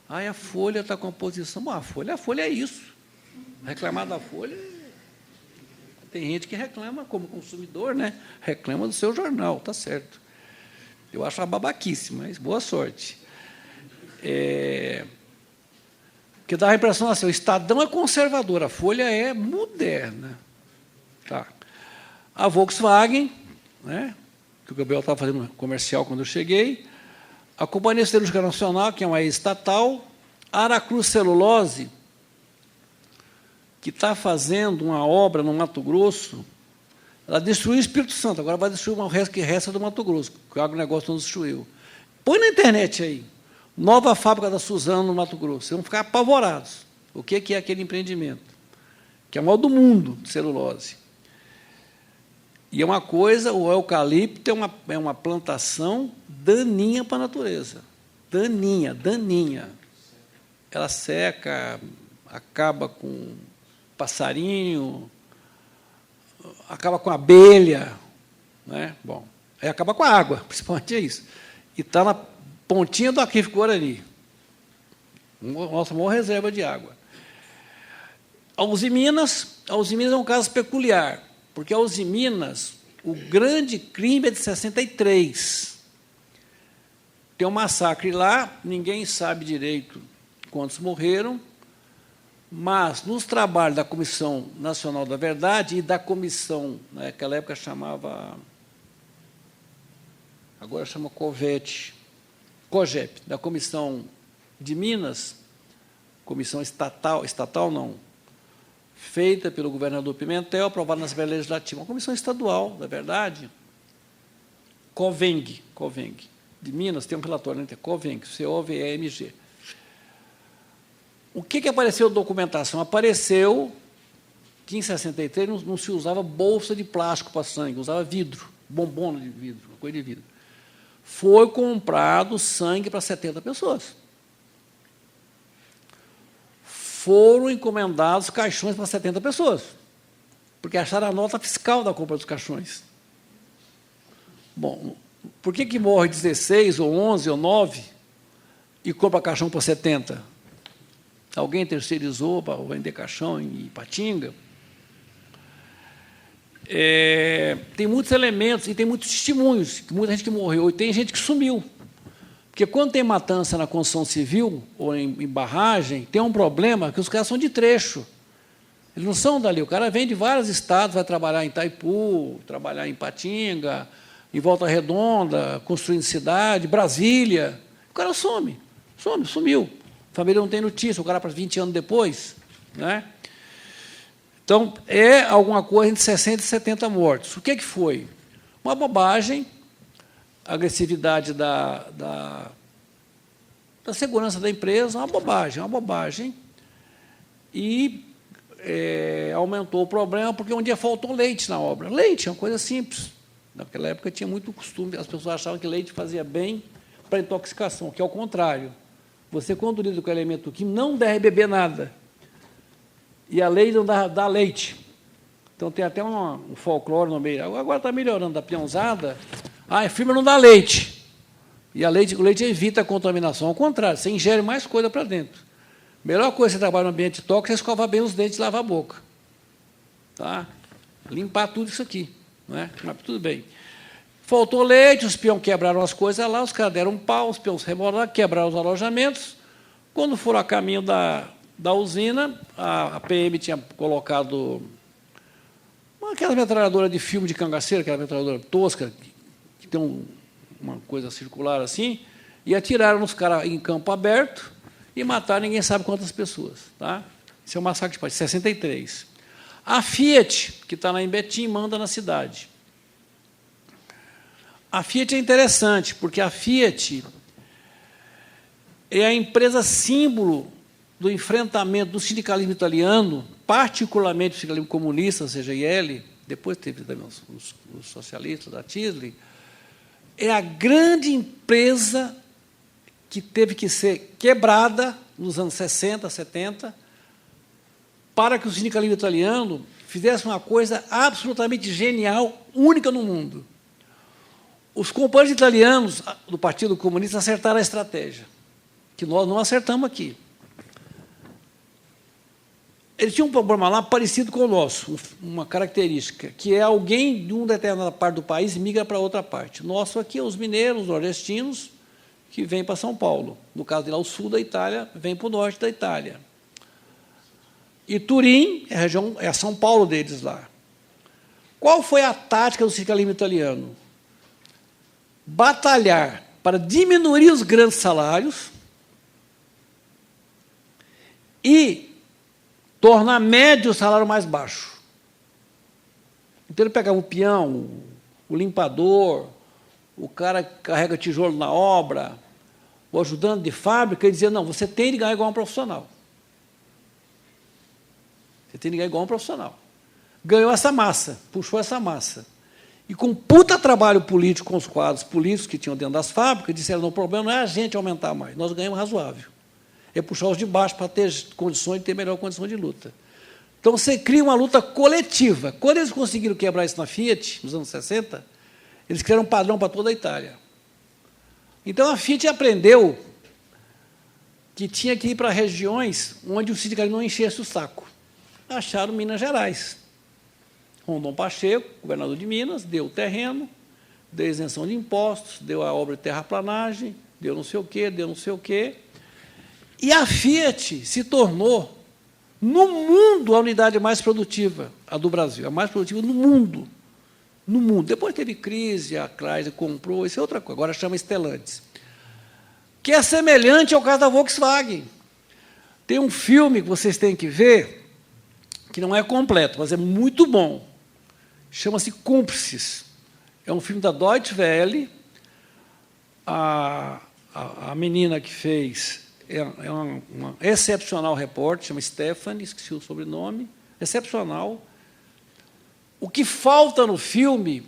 A Folha está com a posição. Bom, a Folha é isso. Reclamar da Folha, tem gente que reclama como consumidor, né? Reclama do seu jornal, tá certo. Eu acho uma babaquice, mas boa sorte. O Porque dá a impressão assim, o Estadão é conservador, a Folha é moderna. Tá. A Volkswagen, né, que o Gabriel estava fazendo comercial quando eu cheguei, a Companhia Siderúrgica Nacional, que é uma estatal, a Aracruz Celulose, que está fazendo uma obra no Mato Grosso, ela destruiu o Espírito Santo, agora vai destruir o resto que resta do Mato Grosso, que o agronegócio não destruiu. Põe na internet aí, nova fábrica da Suzano no Mato Grosso, vocês vão ficar apavorados. O que é aquele empreendimento? Que é o maior do mundo de celulose. E é uma coisa, o eucalipto é uma plantação daninha para a natureza. Daninha, daninha. Ela seca, acaba com passarinho, acaba com abelha, né? Bom, aí acaba com a água, principalmente é isso. E está na pontinha do aquífero Guarani. Nossa maior reserva de água. A Uzi Minas é um caso peculiar, porque a Uzi Minas, o grande crime é de 63. Tem um massacre lá, ninguém sabe direito quantos morreram, mas nos trabalhos da Comissão Nacional da Verdade e da comissão, naquela época chamava, agora chama COGEP, da Comissão de Minas, comissão estatal não, feita pelo governador Pimentel, aprovada na Assembleia Legislativa, uma comissão estadual, da verdade, COVENG, de Minas, tem um relatório, né? COVENG, C-O-V-E-N-G. O que apareceu na documentação? Apareceu que, em 63, não se usava bolsa de plástico para sangue, usava vidro, bombona de vidro, uma coisa de vidro. Foi comprado sangue para 70 pessoas. Foram encomendados caixões para 70 pessoas, porque acharam a nota fiscal da compra dos caixões. Bom, por que morre 16, ou 11, ou 9 e compra caixão para 70? Alguém terceirizou para vender caixão em Ipatinga? Tem muitos elementos e tem muitos testemunhos, muita gente que morreu, e tem gente que sumiu. Porque quando tem matança na construção civil ou em barragem, tem um problema que os caras são de trecho. Eles não são dali. O cara vem de vários estados, vai trabalhar em Itaipu, trabalhar em Ipatinga, em Volta Redonda, construindo cidade, Brasília. O cara sumiu. A família não tem notícia, o cara para 20 anos depois. Né? Então, é alguma coisa entre 60 e 70 mortos. O que foi? Uma bobagem, a agressividade da segurança da empresa, uma bobagem, e aumentou o problema, porque um dia faltou leite na obra. Leite é uma coisa simples. Naquela época tinha muito costume, as pessoas achavam que leite fazia bem para intoxicação, que é o contrário. Você, quando lida com elemento químico, não deve beber nada. E a lei não dá leite. Então, tem até um folclore no meio. Agora está melhorando, da peãozada. A firma não dá leite. E o leite evita a contaminação. Ao contrário, você ingere mais coisa para dentro. Melhor coisa que você trabalha no ambiente tóxico é escovar bem os dentes e lavar a boca. Tá? Limpar tudo isso aqui. Não é? Mas tudo bem. Faltou leite, os peões quebraram as coisas lá, os caras deram um pau, os peões remolaram, quebraram os alojamentos. Quando foram a caminho da usina, a PM tinha colocado aquela metralhadora de filme de cangaceiro, aquela metralhadora tosca, que tem uma coisa circular assim, e atiraram nos caras em campo aberto e mataram ninguém sabe quantas pessoas. Tá? Isso é um massacre de 63. A Fiat, que está lá em Betim, manda na cidade. A Fiat é interessante, porque a Fiat é a empresa símbolo do enfrentamento do sindicalismo italiano, particularmente o sindicalismo comunista, a CGIL, depois teve também os socialistas, da Tisli, é a grande empresa que teve que ser quebrada nos anos 60, 70, para que o sindicalismo italiano fizesse uma coisa absolutamente genial, única no mundo. Os companheiros italianos do Partido Comunista acertaram a estratégia, que nós não acertamos aqui. Eles tinham um problema lá parecido com o nosso, uma característica, que é alguém de uma determinada parte do país migra para outra parte. Nosso aqui é os mineiros, os nordestinos, que vêm para São Paulo. No caso de lá, o sul da Itália vem para o norte da Itália. E Turim é a região, é São Paulo deles lá. Qual foi a tática do sindicalismo italiano? Batalhar para diminuir os grandes salários e tornar médio o salário mais baixo. Então, ele pegava o peão, o limpador, o cara que carrega tijolo na obra, o ajudante de fábrica, e dizia, não, você tem de ganhar igual um profissional. Você tem de ganhar igual um profissional. Ganhou essa massa, puxou essa massa. E com puta trabalho político com os quadros políticos que tinham dentro das fábricas, disseram, não, o problema não é a gente aumentar mais, nós ganhamos razoável. É puxar os de baixo para ter condições de ter melhor condição de luta. Então, você cria uma luta coletiva. Quando eles conseguiram quebrar isso na Fiat, nos anos 60, eles criaram um padrão para toda a Itália. Então, a Fiat aprendeu que tinha que ir para regiões onde o sindicalismo não enchesse o saco. Acharam Minas Gerais. Rondon Pacheco, governador de Minas, deu o terreno, deu isenção de impostos, deu a obra de terraplanagem, deu não sei o quê, deu não sei o quê. E a Fiat se tornou, no mundo, a unidade mais produtiva, a do Brasil, a mais produtiva no mundo. No mundo. Depois teve crise, a Chrysler comprou, isso é outra coisa, agora chama Stellantis. Que é semelhante ao caso da Volkswagen. Tem um filme que vocês têm que ver, que não é completo, mas é muito bom. Chama-se Cúmplices. É um filme da Deutsche Welle. A menina que fez é uma excepcional repórter, chama Stephanie, esqueci o sobrenome, excepcional. O que falta no filme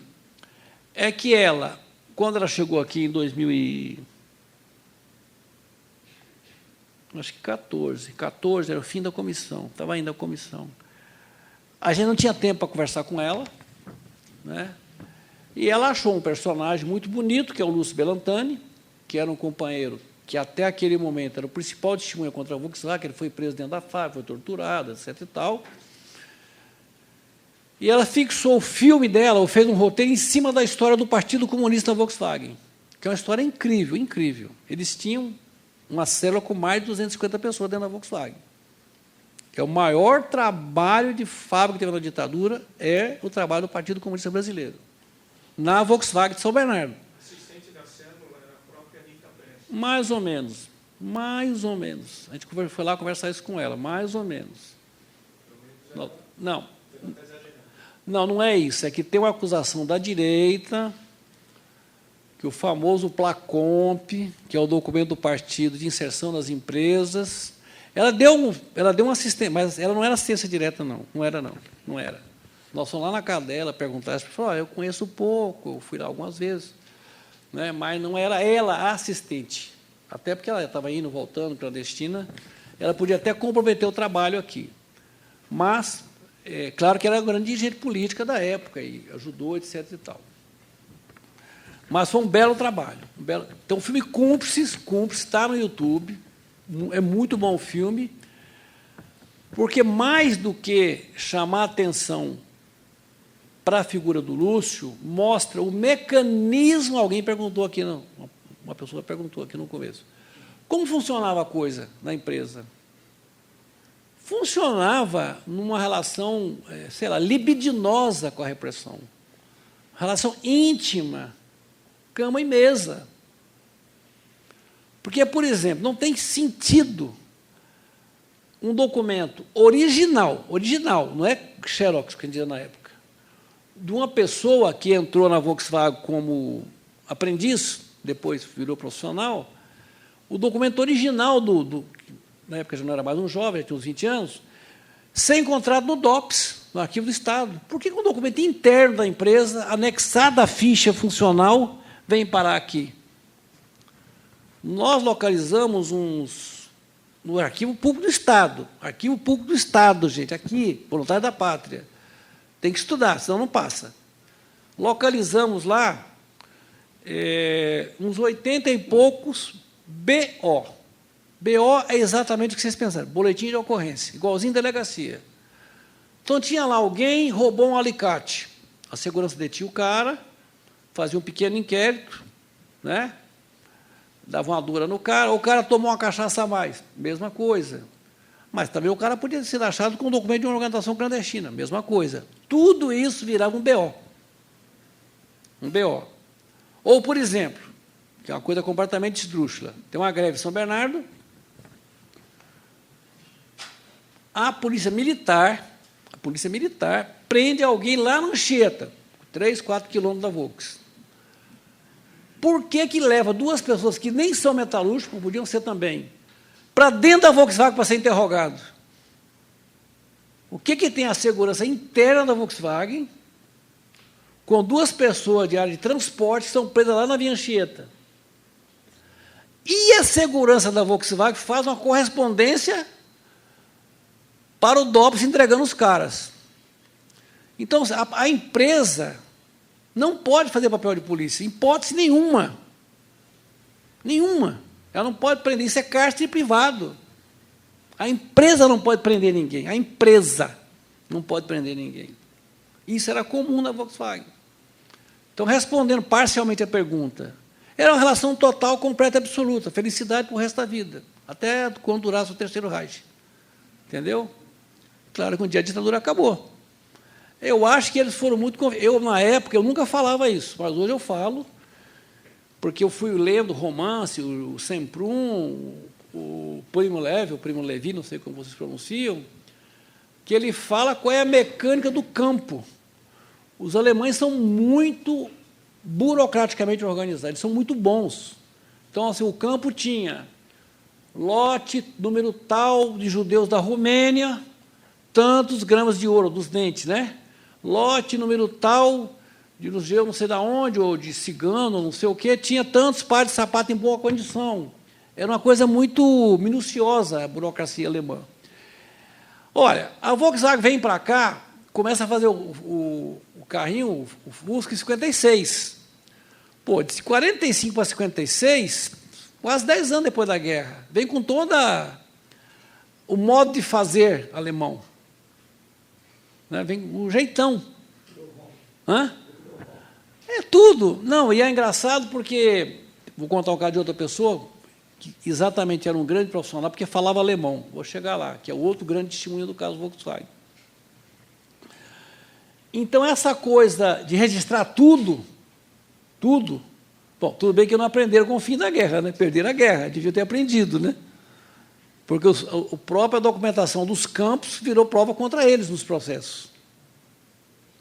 é que ela, quando ela chegou aqui em 2014 era o fim da comissão, estava ainda a comissão. A gente não tinha tempo para conversar com ela, né? E ela achou um personagem muito bonito, que é o Lúcio Belantani, que era um companheiro que até aquele momento era o principal testemunha contra a Volkswagen, ele foi preso dentro da fábrica, foi torturado, etc. e tal. E ela fixou o filme dela, ou fez um roteiro em cima da história do Partido Comunista Volkswagen, que é uma história incrível, incrível. Eles tinham uma célula com mais de 250 pessoas dentro da Volkswagen. É o maior trabalho de fábrica que teve na ditadura, é o trabalho do Partido Comunista Brasileiro, na Volkswagen de São Bernardo. Assistente da célula era a própria Anitta Prestes. Mais ou menos. Mais ou menos. A gente foi lá conversar isso com ela, mais ou menos. Não. Não, não é isso. É que tem uma acusação da direita, que o famoso PLACOMP, que é o documento do partido de inserção nas empresas, ela deu uma assistência, mas ela não era assistência direta, não. Não era, não. Não era. Nós fomos lá na casa dela perguntar, ela falou, eu conheço pouco, eu fui lá algumas vezes, né, mas não era ela a assistente. Até porque ela estava indo, voltando, clandestina, ela podia até comprometer o trabalho aqui. Mas, claro que era uma grande dirigente política da época, e ajudou, etc. e tal. Mas foi um belo trabalho. Então, o filme Cúmplices está no YouTube, é muito bom o filme, porque, mais do que chamar a atenção para a figura do Lúcio, mostra o mecanismo. Alguém perguntou aqui, não, uma pessoa perguntou aqui no começo, como funcionava a coisa na empresa? Funcionava numa relação, sei lá, libidinosa com a repressão, relação íntima, cama e mesa. Porque, por exemplo, não tem sentido um documento original, não é xerox, que a gente dizia na época, de uma pessoa que entrou na Volkswagen como aprendiz, depois virou profissional, o documento original na época já não era mais um jovem, já tinha uns 20 anos, ser encontrado no DOPS, no Arquivo do Estado. Por que um documento interno da empresa, anexado à ficha funcional, vem parar aqui? Nós localizamos no Arquivo Público do Estado. Arquivo Público do Estado, gente, aqui, voluntário da pátria. Tem que estudar, senão não passa. Localizamos lá uns 80 e poucos BO. BO é exatamente o que vocês pensaram, boletim de ocorrência, igualzinho delegacia. Então, tinha lá alguém, roubou um alicate. A segurança detinha o cara, fazia um pequeno inquérito, né? Dava uma dura no cara, o cara tomou uma cachaça a mais, mesma coisa. Mas também o cara podia ser achado com um documento de uma organização clandestina, mesma coisa. Tudo isso virava um BO. Um BO. Ou, por exemplo, que é uma coisa completamente esdrúxula, tem uma greve em São Bernardo, a polícia militar prende alguém lá no Anchieta, 3, 4 quilômetros da Volks. Por que leva duas pessoas que nem são metalúrgicos, como podiam ser também, para dentro da Volkswagen para ser interrogado? O que tem a segurança interna da Volkswagen com duas pessoas de área de transporte que estão presas lá na Via Anchieta? E a segurança da Volkswagen faz uma correspondência para o DOPS entregando os caras. Então, a empresa não pode fazer papel de polícia, em hipótese nenhuma. Nenhuma. Ela não pode prender, isso é cárcere privado. A empresa não pode prender ninguém, a empresa não pode prender ninguém. Isso era comum na Volkswagen. Então, respondendo parcialmente a pergunta, era uma relação total, completa e absoluta, felicidade para o resto da vida, até quando durasse o Terceiro Reich. Entendeu? Claro que um dia a ditadura acabou. Eu acho que eles foram muito... Eu, na época, eu nunca falava isso, mas hoje eu falo, porque eu fui lendo romance, o Semprún, o Primo Levi, não sei como vocês pronunciam, que ele fala qual é a mecânica do campo. Os alemães são muito burocraticamente organizados, eles são muito bons. Então, assim, o campo tinha lote, número tal de judeus da Romênia, tantos gramas de ouro, dos dentes, né? Lote, número tal, de judeu não sei de onde, ou de cigano, não sei o quê, tinha tantos pares de sapato em boa condição. Era uma coisa muito minuciosa, a burocracia alemã. Olha, a Volkswagen vem para cá, começa a fazer o carrinho, o Fusca, em 56. Pô, de 45 para 56, quase 10 anos depois da guerra. Vem com todo o modo de fazer alemão. Né? Vem o jeitão. Hã? É tudo. Não, e é engraçado porque, vou contar um caso de outra pessoa, que exatamente era um grande profissional, porque falava alemão. Vou chegar lá, que é o outro grande testemunho do caso Volkswagen. Então, essa coisa de registrar tudo, bom, tudo bem que não aprenderam com o fim da guerra, né? Perderam a guerra, deviam ter aprendido, né? Porque a própria documentação dos campos virou prova contra eles nos processos.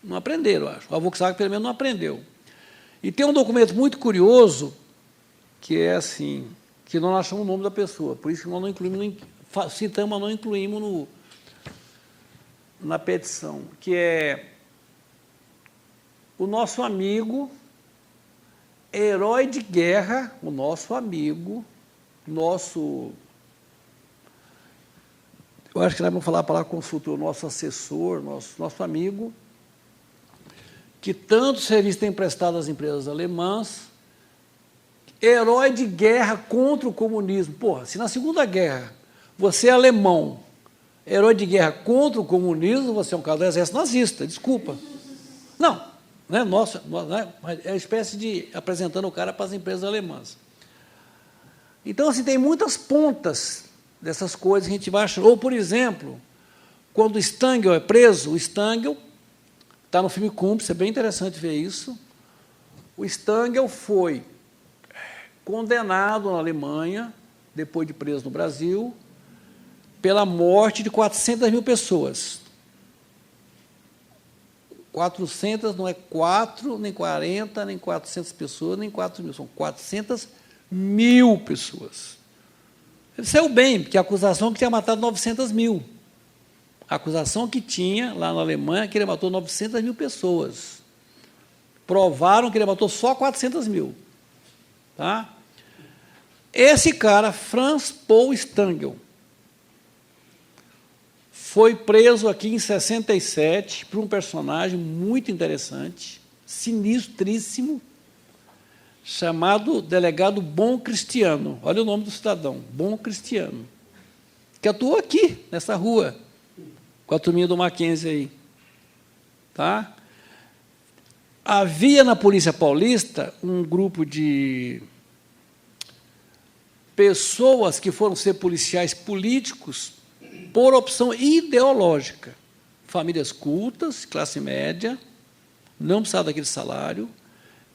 Não aprenderam, acho. A Volkswagen, pelo menos, não aprendeu. E tem um documento muito curioso, que é assim, que nós achamos o nome da pessoa, por isso que nós não incluímos, citamos, mas não incluímos na petição, que é o nosso amigo, herói de guerra, o nosso amigo, eu acho que nós vamos falar a palavra consultor, nosso assessor, nosso amigo, que tanto serviço tem prestado às empresas alemãs, herói de guerra contra o comunismo. Porra, se na Segunda Guerra você é alemão, herói de guerra contra o comunismo, você é um cara do exército nazista, desculpa. Não, né, é uma espécie de apresentando o cara para as empresas alemãs. Então, assim, tem muitas pontas dessas coisas que a gente vai achando. Ou, por exemplo, quando o Stangl é preso, o Stangl está no filme Cúmplice, é bem interessante ver isso. O Stangl foi condenado na Alemanha, depois de preso no Brasil, pela morte de 400 mil pessoas. 400 não é 4, nem 40, nem 400 pessoas, nem 4 mil, são 400 mil pessoas. Ele saiu bem, porque a acusação que tinha matado 900 mil. A acusação que tinha lá na Alemanha que ele matou 900 mil pessoas. Provaram que ele matou só 400 mil. Tá? Esse cara, Franz Paul Stangl, foi preso aqui em 67 por um personagem muito interessante, sinistríssimo, chamado delegado Bom Cristiano. Olha o nome do cidadão, Bom Cristiano, que atuou aqui, nessa rua, com a turminha do Mackenzie aí. Tá? Havia na Polícia Paulista um grupo de pessoas que foram ser policiais políticos por opção ideológica. Famílias cultas, classe média, não precisavam daquele salário,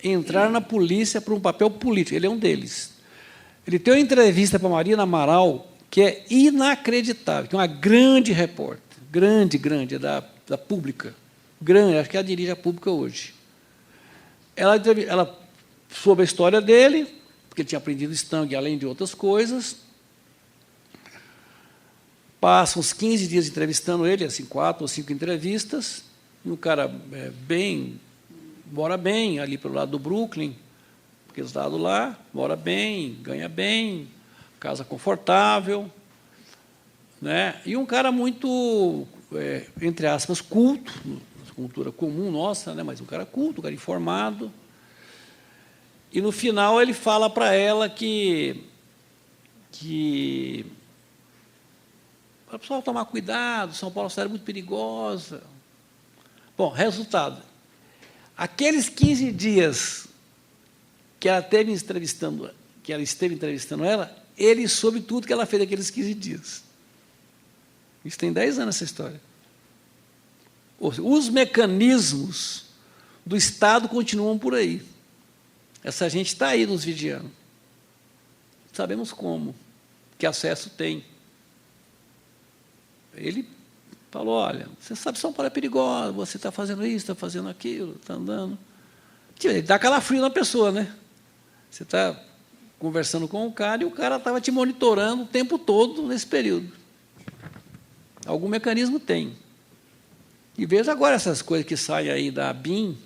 entraram na polícia por um papel político. Ele é um deles. Ele tem uma entrevista para a Marina Amaral que é inacreditável, que é uma grande repórter, grande, da Pública, grande, acho que ela dirige a Pública hoje. Ela soube a história dele, porque ele tinha aprendido Stang, além de outras coisas. Passa uns 15 dias entrevistando ele, assim, 4 ou 5 entrevistas, e um cara mora bem, ali pelo lado do Brooklyn, porque eles estavam lá, mora bem, ganha bem, casa confortável, né? E um cara muito, entre aspas, culto, cultura comum nossa, né? Mas um cara culto, um cara informado. E, no final, ele fala para ela que para o pessoal tomar cuidado, São Paulo é uma cidade muito perigosa. Bom, resultado. Aqueles 15 dias que ela esteve entrevistando ela, ele soube tudo que ela fez naqueles 15 dias. Isso tem 10 anos, essa história. Ou seja, os mecanismos do Estado continuam por aí. Essa gente está aí nos vigiando. Sabemos como, que acesso tem. Ele falou, olha, você sabe que São Paulo é perigoso, você está fazendo isso, está fazendo aquilo, está andando. Ele dá calafrio na pessoa, né? Você está conversando com o cara e o cara estava te monitorando o tempo todo nesse período. Algum mecanismo tem. E veja agora essas coisas que saem aí da ABIN,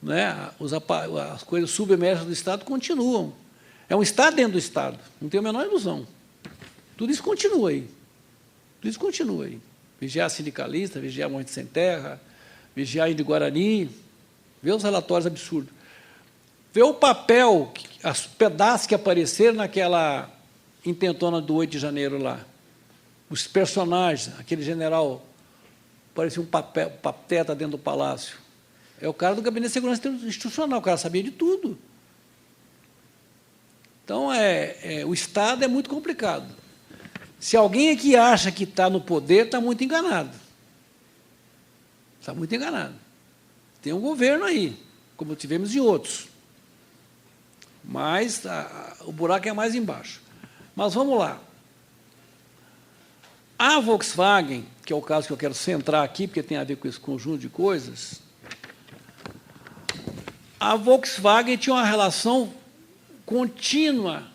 né? As coisas submersas do Estado continuam. É um Estado dentro do Estado, não tem a menor ilusão. Tudo isso continua aí. Tudo isso continua aí. Vigiar sindicalista, vigiar Monte Sem Terra, vigiar Índio Guarani, ver os relatórios absurdos. Ver o papel, os pedaços que apareceram naquela intentona do 8 de janeiro lá. Os personagens, aquele general, parecia um pateta dentro do palácio. É o cara do Gabinete de Segurança Institucional, o cara sabia de tudo. Então, o Estado é muito complicado. Se alguém aqui acha que está no poder, está muito enganado. Está muito enganado. Tem um governo aí, como tivemos em outros. Mas o buraco é mais embaixo. Mas vamos lá. A Volkswagen, que é o caso que eu quero centrar aqui, porque tem a ver com esse conjunto de coisas, a Volkswagen tinha uma relação contínua,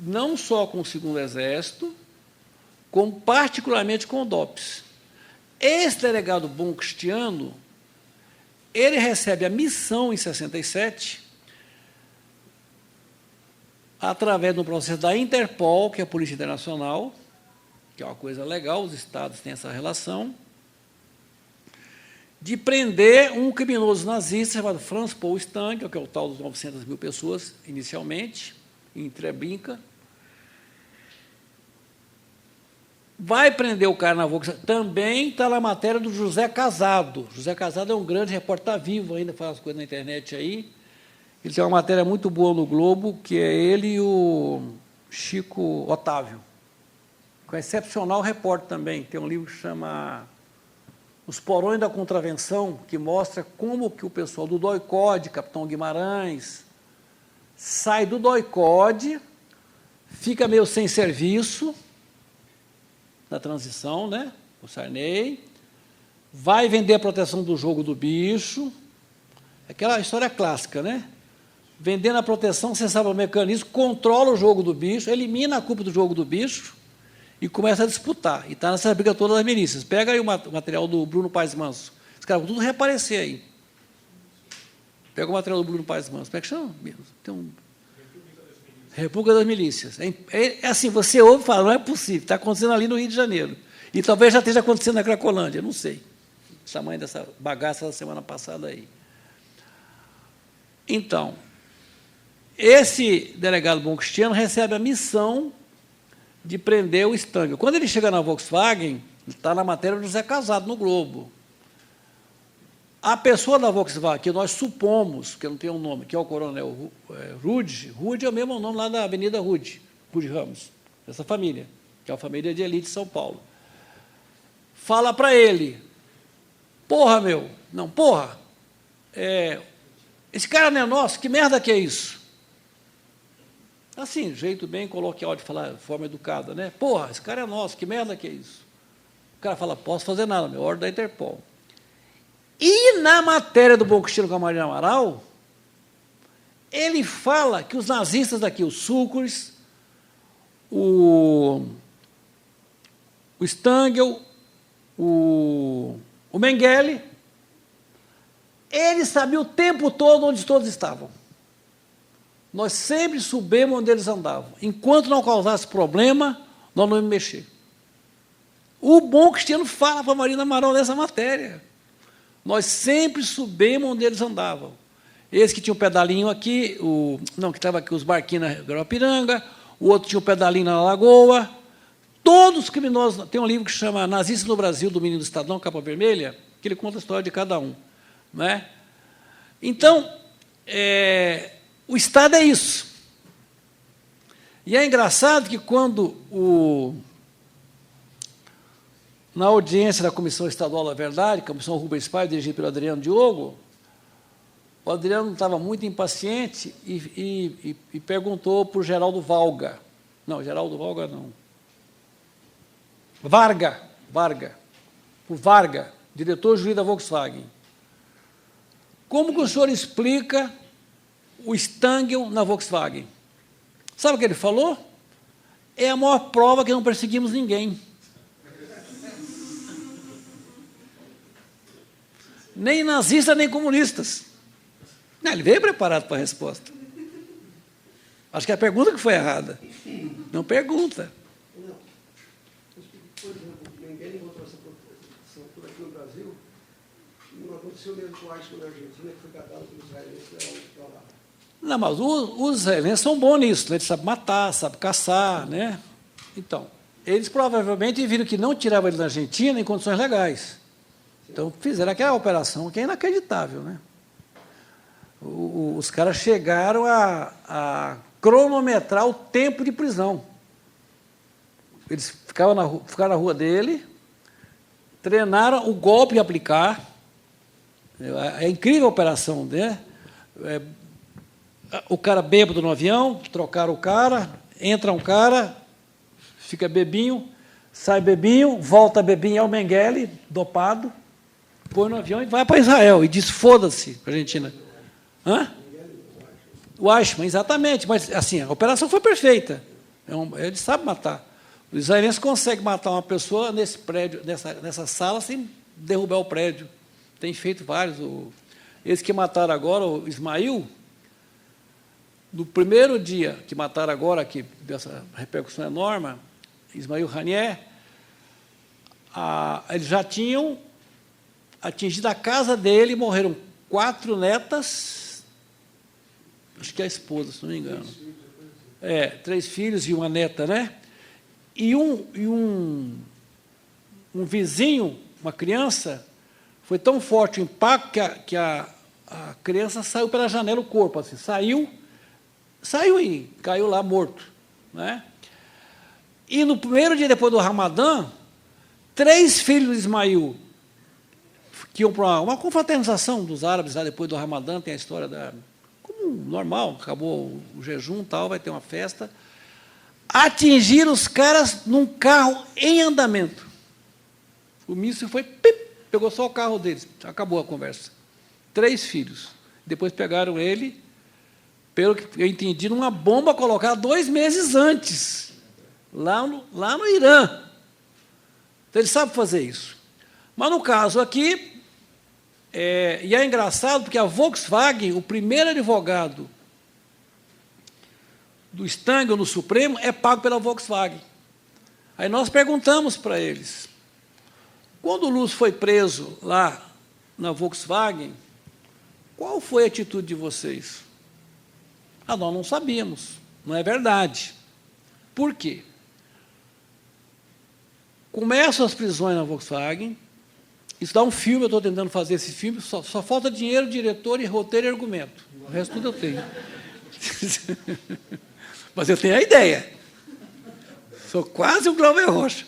não só com o Segundo Exército, como particularmente com o DOPS. Esse delegado Bom Cristiano, ele recebe a missão em 67, através do processo da Interpol, que é a Polícia Internacional, que é uma coisa legal, os estados têm essa relação, de prender um criminoso nazista chamado Franz Paul Stang, que é o tal dos 900 mil pessoas, inicialmente, em Treblinka. Vai prender o cara na Volkswagen. Também está na matéria do José Casado. José Casado é um grande repórter, está vivo ainda, faz as coisas na internet aí. Ele tem uma matéria muito boa no Globo, que é ele e o Chico Otávio. Um excepcional repórter também. Tem um livro que chama Os Porões da Contravenção, que mostra como que o pessoal do DOI-CODE, Capitão Guimarães, sai do DOI-CODE, fica meio sem serviço, na transição, né? O Sarney, vai vender a proteção do jogo do bicho, aquela história clássica, né? Vendendo a proteção, você sabe o mecanismo, controla o jogo do bicho, elimina a culpa do jogo do bicho e começa a disputar. E está nessa briga toda das milícias. Pega aí o material do Bruno Paes Manso. Os caras vão tudo reaparecer aí. Pega o material do Bruno Paes Manso. Como é que chama? Tem um... República das Milícias. É assim, você ouve e fala, não é possível, está acontecendo ali no Rio de Janeiro. E talvez já esteja acontecendo na Cracolândia, não sei. O tamanho dessa bagaça da semana passada aí. Então, esse delegado Bom Cristiano recebe a missão de prender o Stang. Quando ele chega na Volkswagen, está na matéria do José Casado, no Globo. A pessoa da Volkswagen, que nós supomos, que não tem um nome, que é o coronel Rude é o mesmo nome lá da Avenida Rude Ramos, essa família, que é a família de elite de São Paulo. fala para ele, porra, meu, não, porra, esse cara não é nosso, que merda que é isso? Assim, jeito bem coloquial de falar, forma educada, né? Porra, esse cara é nosso, que merda que é isso? O cara fala, posso fazer nada, meu, ordem da Interpol. E na matéria do Bom Cristino com a Marina Amaral, ele fala que os nazistas daqui, os Sucres, o Stangl, o Mengele, ele sabia o tempo todo onde todos estavam. Nós sempre soubemos onde eles andavam. Enquanto não causasse problema, nós não íamos mexer. O Bom Cristiano fala para a Marina Amaral nessa matéria. Nós sempre soubemos onde eles andavam. Esse que tinha um pedalinho aqui, que estava aqui os barquinhos na Guarapiranga, o outro tinha um pedalinho na Lagoa. Todos os criminosos. Tem um livro que chama Nazistas no Brasil, do Menino do Estadão, capa vermelha, que ele conta a história de cada um. Né? Então, o Estado é isso. E é engraçado que quando na audiência da Comissão Estadual da Verdade, Comissão Rubens Paiva, dirigida pelo Adriano Diogo, o Adriano estava muito impaciente e perguntou para o Geraldo Valga. Não, Geraldo Valga não. Varga. O Varga, diretor-juiz da Volkswagen. Como que o senhor explica o Stangl na Volkswagen? Sabe o que ele falou? É a maior prova que não perseguimos ninguém. Nem nazistas, nem comunistas. Não, ele veio preparado para a resposta. Acho que é a pergunta que foi errada. Não pergunta. Não. Por exemplo, ninguém encontrou essa proposição por aqui no Brasil. Não aconteceu mesmo com o Eichmann na Argentina, que foi catado pelos israelenses para lá. Não, mas os israelenses são bons nisso. Né? Eles sabem matar, sabem caçar. Né? Então, eles provavelmente viram que não tiravam ele da Argentina em condições legais. Então, fizeram aquela operação que é inacreditável. Né? Os caras chegaram a cronometrar o tempo de prisão. Eles ficaram na rua dele, treinaram o golpe de aplicar. É incrível a operação, né? O cara bêbado no avião, trocaram o cara, entra um cara, fica bebinho, sai bebinho, volta bebinho, é o Mengele, dopado, põe no avião e vai para Israel, e diz, foda-se, para a Argentina. Hã? O Eichmann, exatamente, mas assim, a operação foi perfeita. Ele sabe matar. Os israelenses conseguem matar uma pessoa nesse prédio, nessa sala, sem derrubar o prédio. Tem feito vários. Esse que mataram agora, o Ismail, no primeiro dia que mataram agora, que dessa repercussão enorme, Ismail Haniyeh, eles já tinham atingido a casa dele, morreram 4 netas, acho que é a esposa, se não me engano. 3 filhos e uma neta, né? E um vizinho, uma criança, foi tão forte o impacto que a criança saiu pela janela, o corpo, assim, saiu e caiu lá morto. Né? E no primeiro dia depois do Ramadã, 3 filhos de Ismail, que iam para uma confraternização dos árabes, lá depois do Ramadã, tem a história como normal, acabou o jejum, tal, vai ter uma festa, atingiram os caras num carro em andamento. O míssil foi, pegou só o carro deles, acabou a conversa. 3 filhos. Depois pegaram ele, pelo que eu entendi, numa bomba colocada 2 meses antes, lá no Irã. Então, ele sabe fazer isso. Mas, no caso aqui, e é engraçado, porque a Volkswagen, o primeiro advogado do Stangl no Supremo, é pago pela Volkswagen. Aí nós perguntamos para eles, quando o Luz foi preso lá na Volkswagen, qual foi a atitude de vocês? Nós não sabíamos, não é verdade. Por quê? Começam as prisões na Volkswagen, isso dá um filme, eu estou tentando fazer esse filme, só falta dinheiro, diretor, e roteiro e argumento. O resto tudo eu tenho. Mas eu tenho a ideia. Sou quase um Glauber Rocha.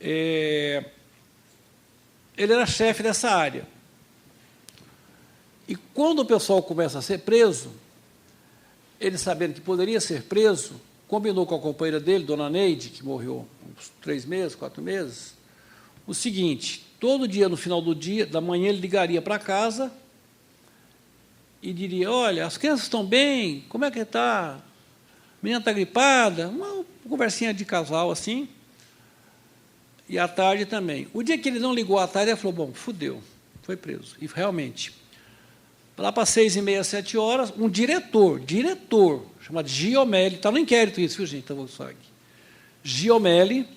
ele era chefe dessa área. E quando o pessoal começa a ser preso, ele, sabendo que poderia ser preso, combinou com a companheira dele, dona Neide, que morreu há uns 3 meses, 4 meses, o seguinte: todo dia, no final da manhã, ele ligaria para casa e diria: olha, as crianças estão bem, como é que está? A menina está gripada, uma conversinha de casal assim, e à tarde também. O dia que ele não ligou à tarde, ele falou: bom, fudeu, foi preso. E realmente, lá para 6h30, 7 horas, um diretor, chamado Giomelli, está no inquérito isso, viu, gente, da Volkswagen. Giomelli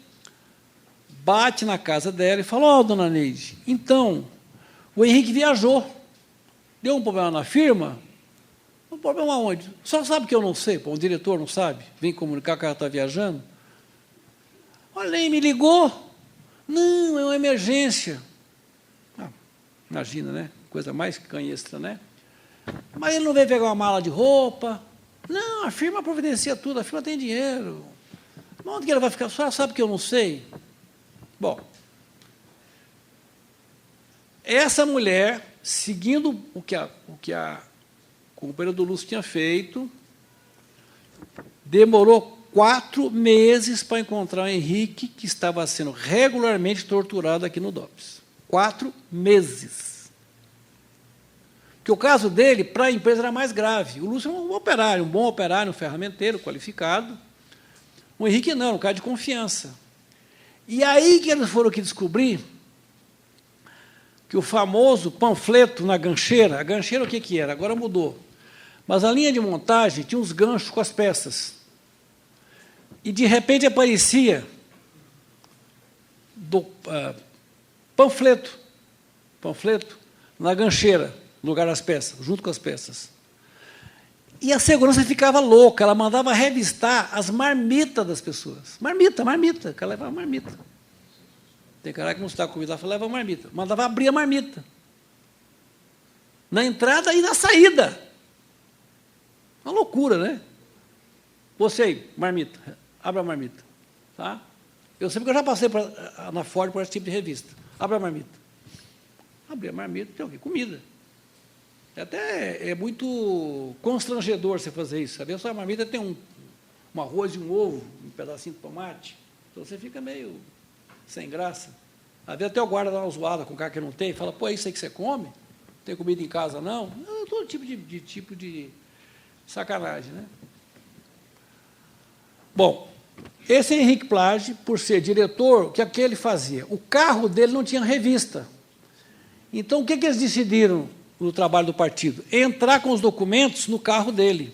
bate na casa dela e fala: ó, dona Neide, então, o Henrique viajou, deu um problema na firma. Um problema onde? Só sabe que eu não sei, pô, o diretor não sabe, vem comunicar que ela está viajando. Olha aí, me ligou. Não, é uma emergência. Imagina, né? Coisa mais canhestra, né? Mas ele não veio pegar uma mala de roupa. Não, a firma providencia tudo, a firma tem dinheiro. Onde que ele vai ficar? Só sabe que eu não sei. Bom, essa mulher, seguindo o que a companheira do Lúcio tinha feito, demorou 4 meses para encontrar o Henrique, que estava sendo regularmente torturado aqui no DOPS. 4 meses. Porque o caso dele, para a empresa, era mais grave. O Lúcio era um operário, um bom operário, um ferramenteiro, qualificado. O Henrique não, um cara de confiança. E aí que eles foram que descobrir que o famoso panfleto na gancheira, a gancheira o que era? Agora mudou. Mas a linha de montagem tinha uns ganchos com as peças. E, de repente, aparecia panfleto na gancheira, no lugar das peças, junto com as peças. E a segurança ficava louca, ela mandava revistar as marmitas das pessoas. Marmita, que ela levava marmita. Tem cara que não está convidado, fala: leva marmita. Mandava abrir a marmita. Na entrada e na saída. Uma loucura, né? Você aí, marmita, abra a marmita. Tá? Eu sei porque eu já passei na Ford por esse tipo de revista. Abra a marmita. Abrir a marmita, tem o quê? Comida. Até é muito constrangedor você fazer isso. Sabe? A sua marmita tem um arroz e um ovo, um pedacinho de tomate. Então você fica meio sem graça. Às vezes até o guarda dá uma zoada com o cara que não tem, fala: pô, é isso aí que você come? Não tem comida em casa, não? Não, todo tipo de sacanagem, né? Bom, esse Henrique Plage, por ser diretor, o que ele fazia? O carro dele não tinha revista. Então, o que eles decidiram no trabalho do partido? Entrar com os documentos no carro dele.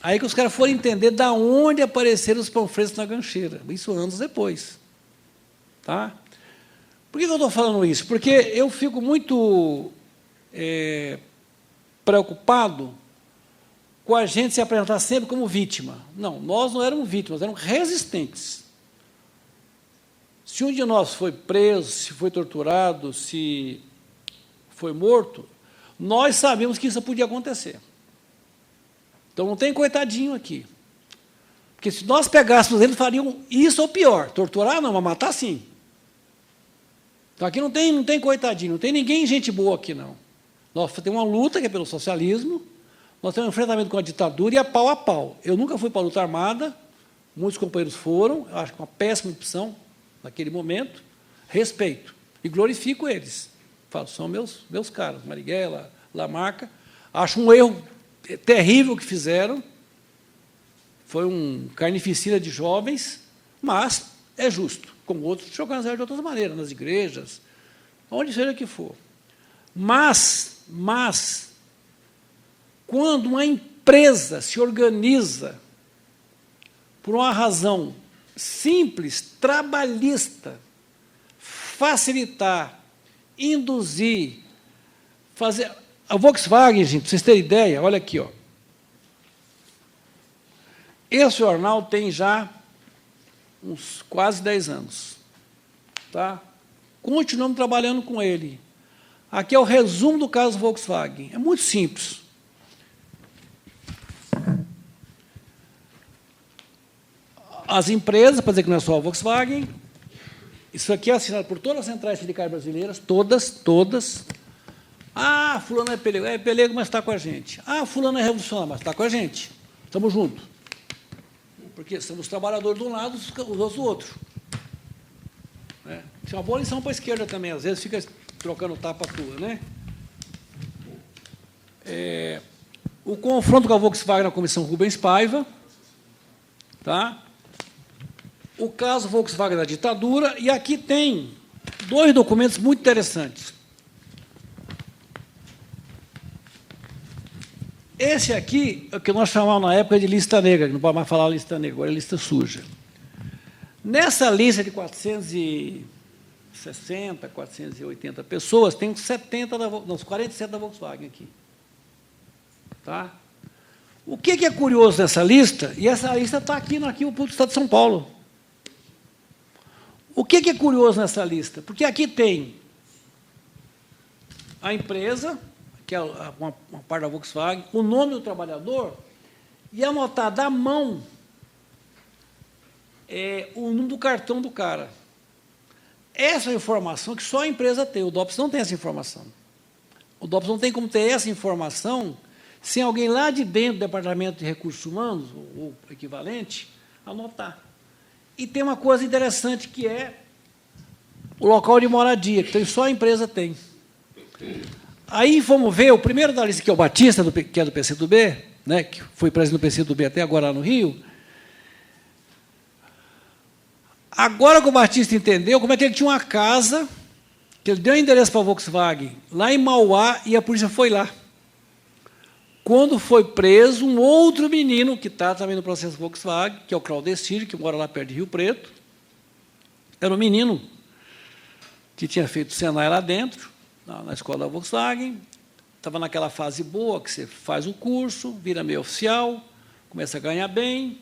Aí que os caras foram entender de onde apareceram os panfletos na gancheira. Isso anos depois. Tá? Por que eu estou falando isso? Porque eu fico muito preocupado com a gente se apresentar sempre como vítima. Não, nós não éramos vítimas, éramos resistentes. Se um de nós foi preso, se foi torturado, se foi morto, nós sabíamos que isso podia acontecer. Então, não tem coitadinho aqui. Porque se nós pegássemos eles, fariam isso ou pior. Torturar não, mas matar sim. Então, aqui não tem coitadinho, não tem ninguém gente boa aqui, não. Nós temos uma luta que é pelo socialismo, nós temos um enfrentamento com a ditadura e a pau a pau. Eu nunca fui para a luta armada, muitos companheiros foram, eu acho que uma péssima opção naquele momento, respeito e glorifico eles. Falo, são meus caras, Marighella, Lamarca. Acho um erro terrível que fizeram, foi um carnificina de jovens, mas é justo, como outros se organizaram de outras maneiras, nas igrejas, onde seja que for. Mas, quando uma empresa se organiza por uma razão simples, trabalhista, facilitar, induzir, fazer... A Volkswagen, gente, para vocês terem ideia, olha aqui, ó. Esse jornal tem já uns quase 10 anos. Tá? Continuamos trabalhando com ele. Aqui é o resumo do caso Volkswagen. É muito simples. As empresas, para dizer que não é só a Volkswagen, Isso aqui é assinado por todas as centrais sindicais brasileiras, todas. Ah, fulano é pelego, mas está com a gente. Ah, fulano é revolucionário, mas está com a gente. Estamos juntos. Porque somos trabalhadores de um lado, os outros do outro. Isso é uma boa lição para a esquerda também, às vezes fica trocando tapa tua, né? O confronto com a Volkswagen na Comissão Rubens Paiva, tá? O caso Volkswagen da ditadura, e aqui tem 2 documentos muito interessantes. Esse aqui é o que nós chamávamos na época de lista negra, que não pode mais falar lista negra, agora é lista suja. Nessa lista de 460, 480 pessoas, tem 47 da Volkswagen aqui. Tá? O que é curioso nessa lista? E essa lista está aqui no arquivo público do Estado de São Paulo. O que é curioso nessa lista? Porque aqui tem a empresa, que é uma parte da Volkswagen, o nome do trabalhador, e anotado à mão o número do cartão do cara. Essa é a informação que só a empresa tem. O DOPS não tem essa informação. O DOPS não tem como ter essa informação sem alguém lá de dentro do Departamento de Recursos Humanos, ou equivalente, anotar. E tem uma coisa interessante, que é o local de moradia, que só a empresa tem. Aí vamos ver, o primeiro da lista, que é o Batista, que é do PCdoB, né, que foi presidente do PCdoB até agora lá no Rio. Agora que o Batista entendeu como é que ele tinha uma casa, que ele deu o endereço para a Volkswagen, lá em Mauá, e a polícia foi lá. Quando foi preso um outro menino, que está também no processo Volkswagen, que é o Claudecir, que mora lá perto de Rio Preto. Era um menino que tinha feito o Senai lá dentro, na escola da Volkswagen, estava naquela fase boa, que você faz o curso, vira meio oficial, começa a ganhar bem,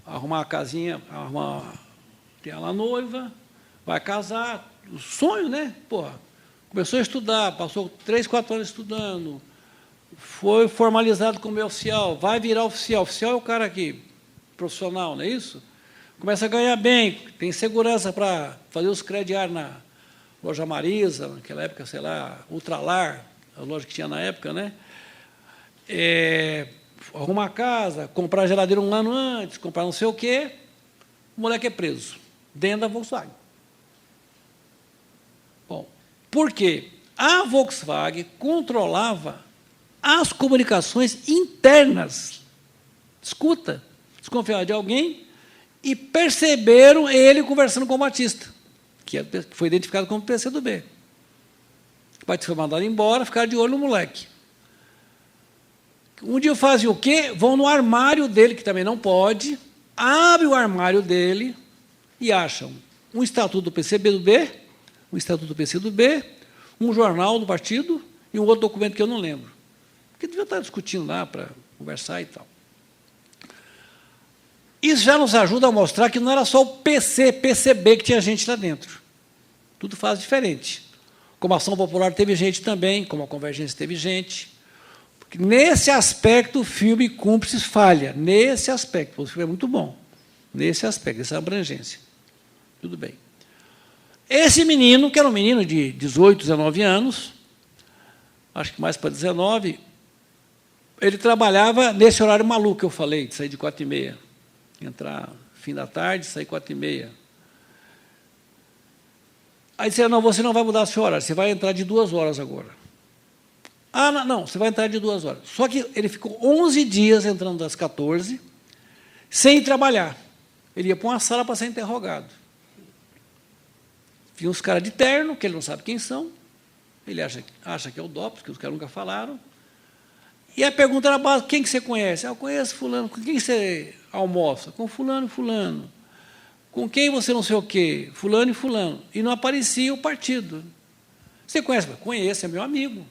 arrumar uma casinha, tem ela noiva, vai casar, o sonho, né? Porra, começou a estudar, passou 3, 4 anos estudando, foi formalizado como meio oficial, vai virar oficial. Oficial é o cara aqui, profissional, não é isso? Começa a ganhar bem, tem segurança para fazer os crediários na Loja Marisa, naquela época, sei lá, Ultralar, a loja que tinha na época, né? Arrumar casa, comprar geladeira um ano antes, comprar não sei o quê, o moleque é preso, dentro da Volkswagen. Bom, por quê? A Volkswagen controlava as comunicações internas. Escuta, desconfiava de alguém e perceberam ele conversando com o Batista, que foi identificado como PCdoB. O Batista foi mandado embora, ficaram de olho no moleque. Um dia fazem o quê? Vão no armário dele, que também não pode, abrem o armário dele e acham um estatuto do PCdoB, um jornal do partido e um outro documento que eu não lembro. Porque devia estar discutindo lá para conversar e tal. Isso já nos ajuda a mostrar que não era só o PCB que tinha gente lá dentro. Tudo faz diferente. Como a Ação Popular teve gente também, como a Convergência teve gente. Porque nesse aspecto, o filme Cúmplices falha. Nesse aspecto. O filme é muito bom. Nesse aspecto, essa abrangência. Tudo bem. Esse menino, que era um menino de 18, 19 anos, acho que mais para 19, ele trabalhava nesse horário maluco que eu falei, de sair de 4h30. Entrar fim da tarde, sair 4h30. Aí disseram, não, você não vai mudar seu horário, você vai entrar de 2 horas agora. Ah, não, você vai entrar de 2 horas. Só que ele ficou 11 dias entrando das 14, sem trabalhar. Ele ia para uma sala para ser interrogado. Vinha uns caras de terno, que ele não sabe quem são, ele acha que é o DOPS, que os caras nunca falaram. E a pergunta era básica, quem que você conhece? Eu conheço fulano. Com quem você almoça? Com fulano e fulano. Com quem você não sei o quê? Fulano e fulano. E não aparecia o partido. Você conhece? Conheço, é meu amigo.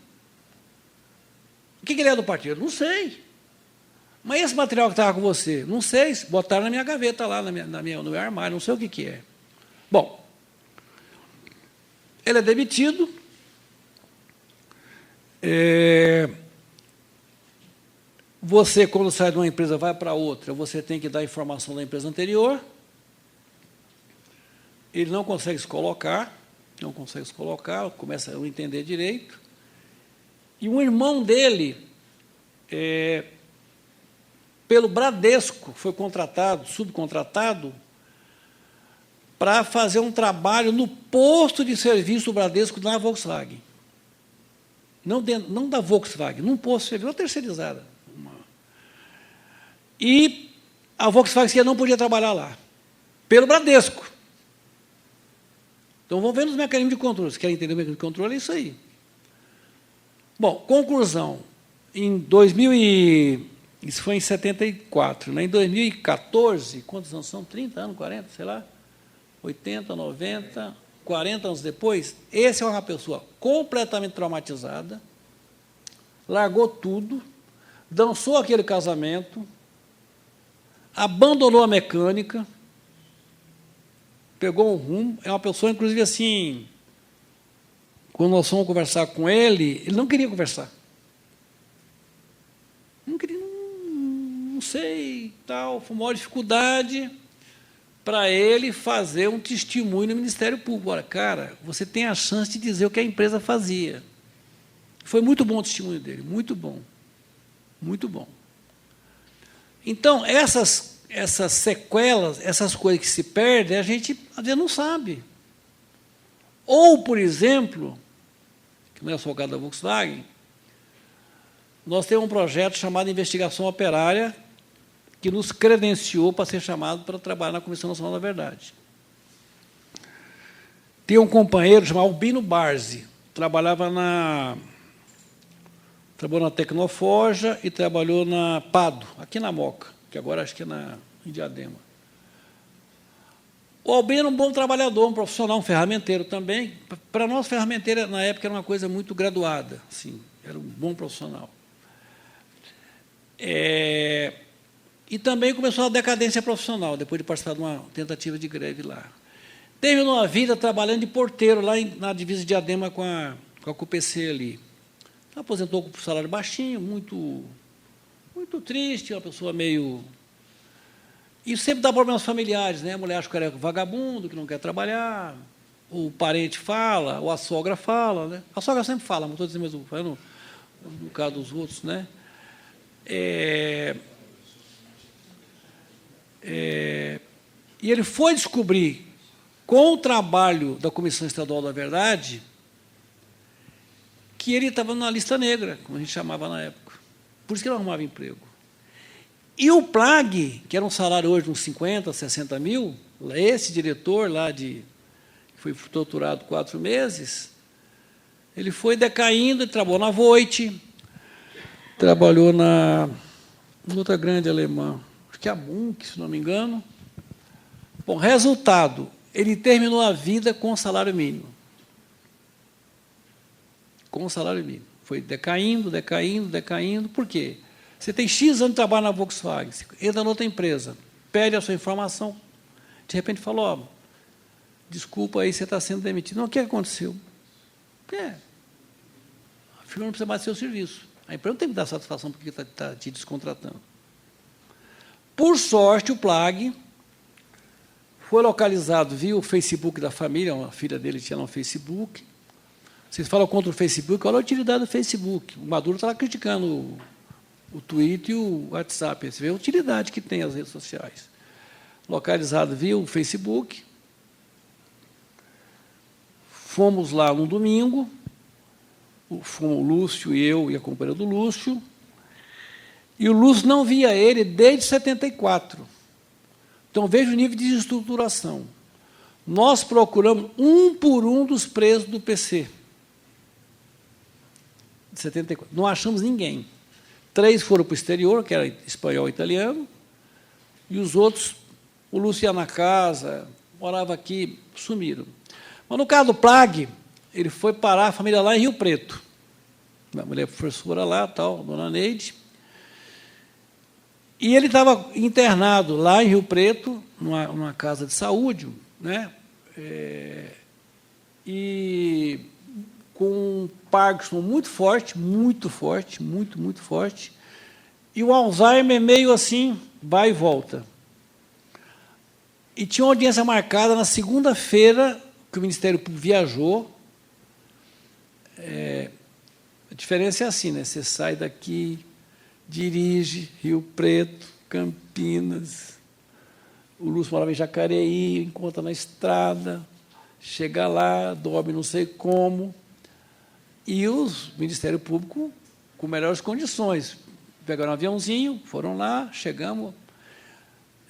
O que ele é do partido? Não sei. Mas esse material que estava com você? Não sei. Botaram na minha gaveta lá, no meu armário, não sei o que é. Bom, ele é demitido. Você, quando sai de uma empresa, vai para outra, você tem que dar informação da empresa anterior. ele não consegue se colocar, começa a não entender direito, e um irmão dele, pelo Bradesco, foi subcontratado, para fazer um trabalho no posto de serviço do Bradesco na Volkswagen. Não da Volkswagen, num posto de serviço, uma terceirizada. E a Volkswagen não podia trabalhar lá, pelo Bradesco. Então, vamos ver nos mecanismos de controle. Se querem entender o mecanismo de controle, é isso aí. Bom, conclusão. Isso foi em 74. Né? Em 2014, quantos anos são? 30 anos, 40, sei lá? 80, 90, 40 anos depois, esse é uma pessoa completamente traumatizada, largou tudo, dançou aquele casamento, abandonou a mecânica, pegou um rumo, é uma pessoa, inclusive, assim, quando nós fomos conversar com ele não queria conversar. Não queria, não sei, tal, foi uma maior dificuldade para ele fazer um testemunho no Ministério Público. Olha, cara, você tem a chance de dizer o que a empresa fazia. Foi muito bom o testemunho dele, muito bom. Muito bom. Então, essas sequelas, essas coisas que se perdem, a gente, às vezes, não sabe. Ou, por exemplo, que não é só o caso da Volkswagen, nós temos um projeto chamado Investigação Operária, que nos credenciou para ser chamado para trabalhar na Comissão Nacional da Verdade. Tem um companheiro chamado Albino Barzi, trabalhou na Tecnoforja e trabalhou na Pado, aqui na Moca, que agora acho que é em Diadema. O Albino era um bom trabalhador, um profissional, um ferramenteiro também. Para nós, ferramenteiro, na época, era uma coisa muito graduada, assim, era um bom profissional. E também começou a decadência profissional, depois de participar de uma tentativa de greve lá. Terminou a vida trabalhando de porteiro lá na divisa de Diadema com a CUPC ali. Aposentou com salário baixinho, muito triste, uma pessoa meio... E sempre dá problemas familiares, né? A mulher acha que o cara é vagabundo, que não quer trabalhar, o parente fala, ou a sogra fala, né? A sogra sempre fala, não estou dizendo mesmo, no caso dos outros, né? E ele foi descobrir, com o trabalho da Comissão Estadual da Verdade, que ele estava na lista negra, como a gente chamava na época. Por isso que ele não arrumava emprego. E o PLAG, que era um salário hoje de uns 50, 60 mil, esse diretor lá que foi torturado 4 meses, ele foi decaindo, ele trabalhou na Voit, trabalhou na outra grande alemã, acho que é a Munk, se não me engano. Bom, resultado, ele terminou a vida com salário mínimo. Com salário mínimo. Foi decaindo. Por quê? Você tem X anos de trabalho na Volkswagen, você entra na outra empresa, pede a sua informação, de repente fala, ó, desculpa aí, você está sendo demitido. Não, o que aconteceu? A firma não precisa mais do seu serviço. A empresa não tem que dar satisfação porque está te descontratando. Por sorte, o PLAG foi localizado via o Facebook da família, uma filha dele tinha lá um Facebook. Vocês falam contra o Facebook, olha a utilidade do Facebook. O Maduro está lá criticando o Twitter e o WhatsApp. Você vê a utilidade que tem as redes sociais. Localizado via o Facebook. Fomos lá no domingo, fomos o Lúcio, eu e a companheira do Lúcio, e o Lúcio não via ele desde 74. Então, veja o nível de desestruturação. Nós procuramos um por um dos presos do PC. De 74. Não achamos ninguém. 3 foram para o exterior, que era espanhol e italiano, e os outros, o Lúcio ia na casa, morava aqui, sumiram. Mas, no caso do PLAG, ele foi parar a família lá em Rio Preto. A mulher professora lá, tal, dona Neide. E ele estava internado lá em Rio Preto, numa casa de saúde, né? E com um Parkinson muito forte, muito forte, muito forte, e o Alzheimer meio assim, vai e volta. E tinha uma audiência marcada na segunda-feira, que o Ministério Público viajou. A diferença é assim, né? Você sai daqui, dirige Rio Preto, Campinas, o Lúcio morava em Jacareí, encontra na estrada, chega lá, dorme não sei como, e o Ministério Público com melhores condições. Pegaram um aviãozinho, foram lá, chegamos,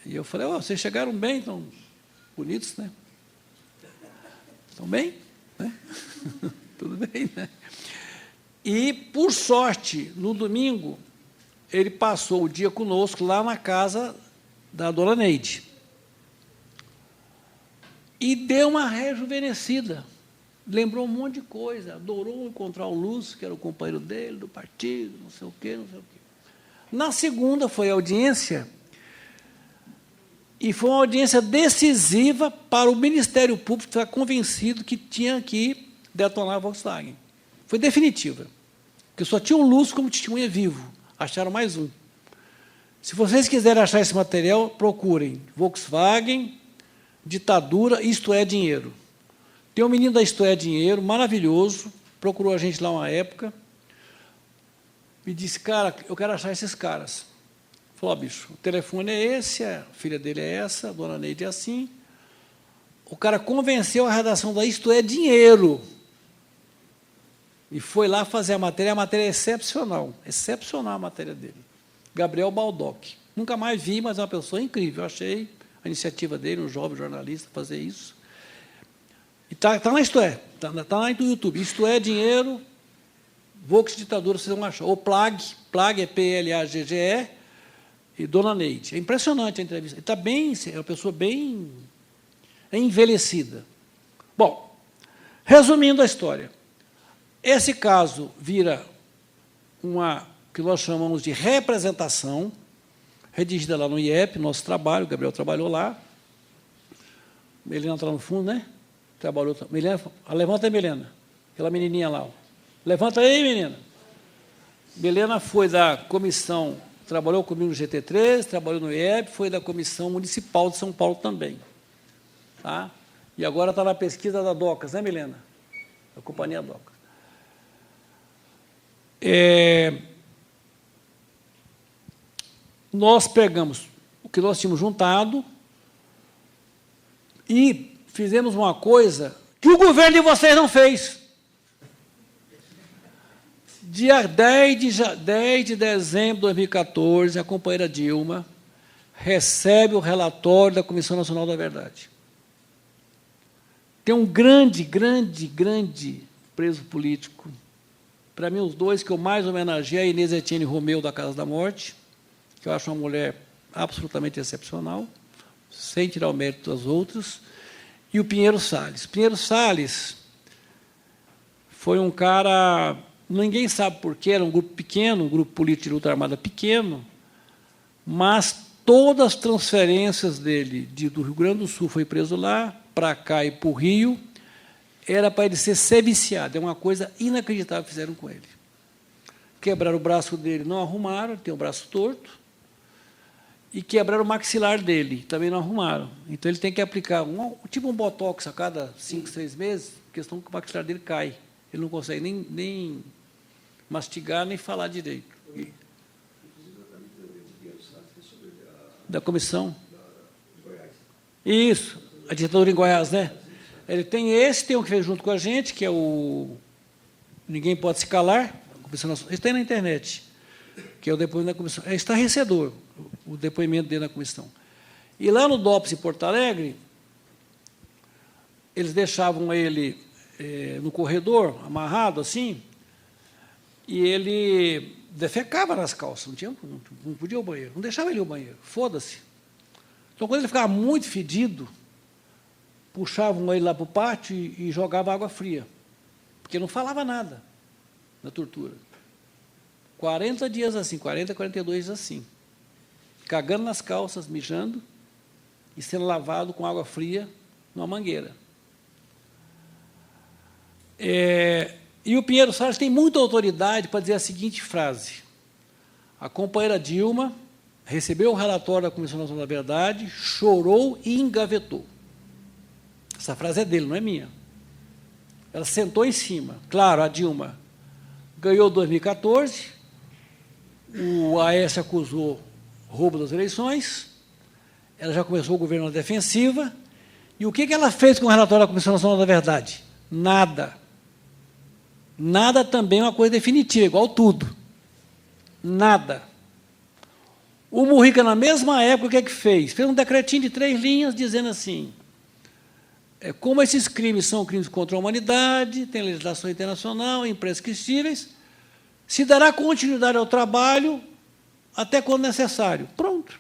e eu falei, vocês chegaram bem, estão bonitos, né? Estão bem? Né? Tudo bem, né? E, por sorte, no domingo, ele passou o dia conosco lá na casa da dona Neide. E deu uma rejuvenescida. Lembrou um monte de coisa. Adorou encontrar o Lúcio, que era o companheiro dele, do partido, não sei o quê, não sei o quê. Na segunda foi a audiência, e foi uma audiência decisiva para o Ministério Público estar convencido que tinha que detonar a Volkswagen. Foi definitiva. Porque só tinha o Lúcio como testemunha vivo. Acharam mais um. Se vocês quiserem achar esse material, procurem Volkswagen, ditadura, Isto é Dinheiro. Tem um menino da Isto é Dinheiro, maravilhoso, procurou a gente lá uma época, me disse, cara, eu quero achar esses caras. Falou, bicho, o telefone é esse, a filha dele é essa, a dona Neide é assim. O cara convenceu a redação da Isto é Dinheiro. E foi lá fazer a matéria é excepcional a matéria dele. Gabriel Baldock. Nunca mais vi, mas é uma pessoa incrível. Eu achei a iniciativa dele, um jovem jornalista, fazer isso. E está na Isto É, está lá no YouTube. Isto é Dinheiro, Vox Ditadura, vocês vão achar. Ou Plag é Plagge, e dona Neide. É impressionante a entrevista. Ele está bem, é uma pessoa bem envelhecida. Bom, resumindo a história, esse caso vira uma que nós chamamos de representação, redigida lá no IEP, nosso trabalho, o Gabriel trabalhou lá. Melena está no fundo, né? Trabalhou. Melena, levanta aí, Melena. Aquela menininha lá. Ó. Levanta aí, menina. Melena foi da comissão, trabalhou comigo no GT3, trabalhou no IEP, foi da Comissão Municipal de São Paulo também. Tá? E agora está na pesquisa da DOCAS, né, Melena? Da Companhia DOCAS. Nós pegamos o que nós tínhamos juntado e fizemos uma coisa que o governo de vocês não fez. Dia 10 de dezembro de 2014, a companheira Dilma recebe o relatório da Comissão Nacional da Verdade. Tem um grande preso político. Para mim, os dois que eu mais homenageei, a Inês Etienne Romeu, da Casa da Morte, que eu acho uma mulher absolutamente excepcional, sem tirar o mérito das outras, e o Pinheiro Salles. Pinheiro Salles foi um cara... Ninguém sabe por quê, era um grupo pequeno, um grupo político de luta armada pequeno, mas todas as transferências dele do Rio Grande do Sul foi preso lá, para cá e para o Rio, era para ele ser seviciado. É uma coisa inacreditável que fizeram com ele. Quebraram o braço dele, não arrumaram, ele tem o braço torto, e quebraram o maxilar dele, também não arrumaram. Então, ele tem que aplicar tipo um botox a cada 5, 6 meses, questão que o maxilar dele cai. Ele não consegue nem mastigar, nem falar direito. Da comissão? Isso, a ditadura em Goiás, né? Ele tem tem um que fez junto com a gente, que é o Ninguém Pode Se Calar, isso tem na internet, que é o depoimento da comissão. É estarrecedor o depoimento dele na comissão. E lá no DOPS em Porto Alegre, eles deixavam ele no corredor, amarrado assim, e ele defecava nas calças, não podia ir ao banheiro, não deixava ele ir ao banheiro, foda-se. Então, quando ele ficava muito fedido, puxavam ele lá para o pátio e jogavam água fria, porque não falava nada na tortura. 40 dias assim, 40, 42 dias assim, cagando nas calças, mijando, e sendo lavado com água fria numa mangueira. E o Pinheiro Salles tem muita autoridade para dizer a seguinte frase: a companheira Dilma recebeu o relatório da Comissão Nacional da Verdade, chorou e engavetou. Essa frase é dele, não é minha. Ela sentou em cima. Claro, a Dilma ganhou 2014, o Aécio acusou roubo das eleições, ela já começou o governo na defensiva, e o que ela fez com o relatório da Comissão Nacional da Verdade? Nada. Nada também é uma coisa definitiva, igual tudo. Nada. O Mujica, na mesma época, o que é que fez? Fez um decretinho de 3 linhas, dizendo assim, como esses crimes são crimes contra a humanidade, tem legislação internacional, imprescritíveis, se dará continuidade ao trabalho até quando necessário. Pronto.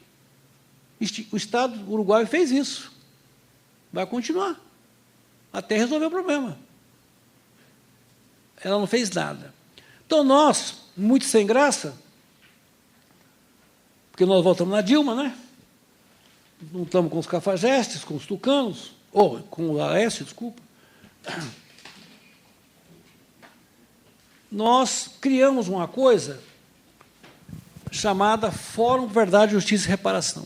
O Estado uruguaio fez isso. Vai continuar, até resolver o problema. Ela não fez nada. Então, nós, muito sem graça, porque nós voltamos na Dilma, né? Não estamos com os cafajestes, com os tucanos, ou com o Aécio, desculpa. Nós criamos uma coisa chamada Fórum Verdade, Justiça e Reparação.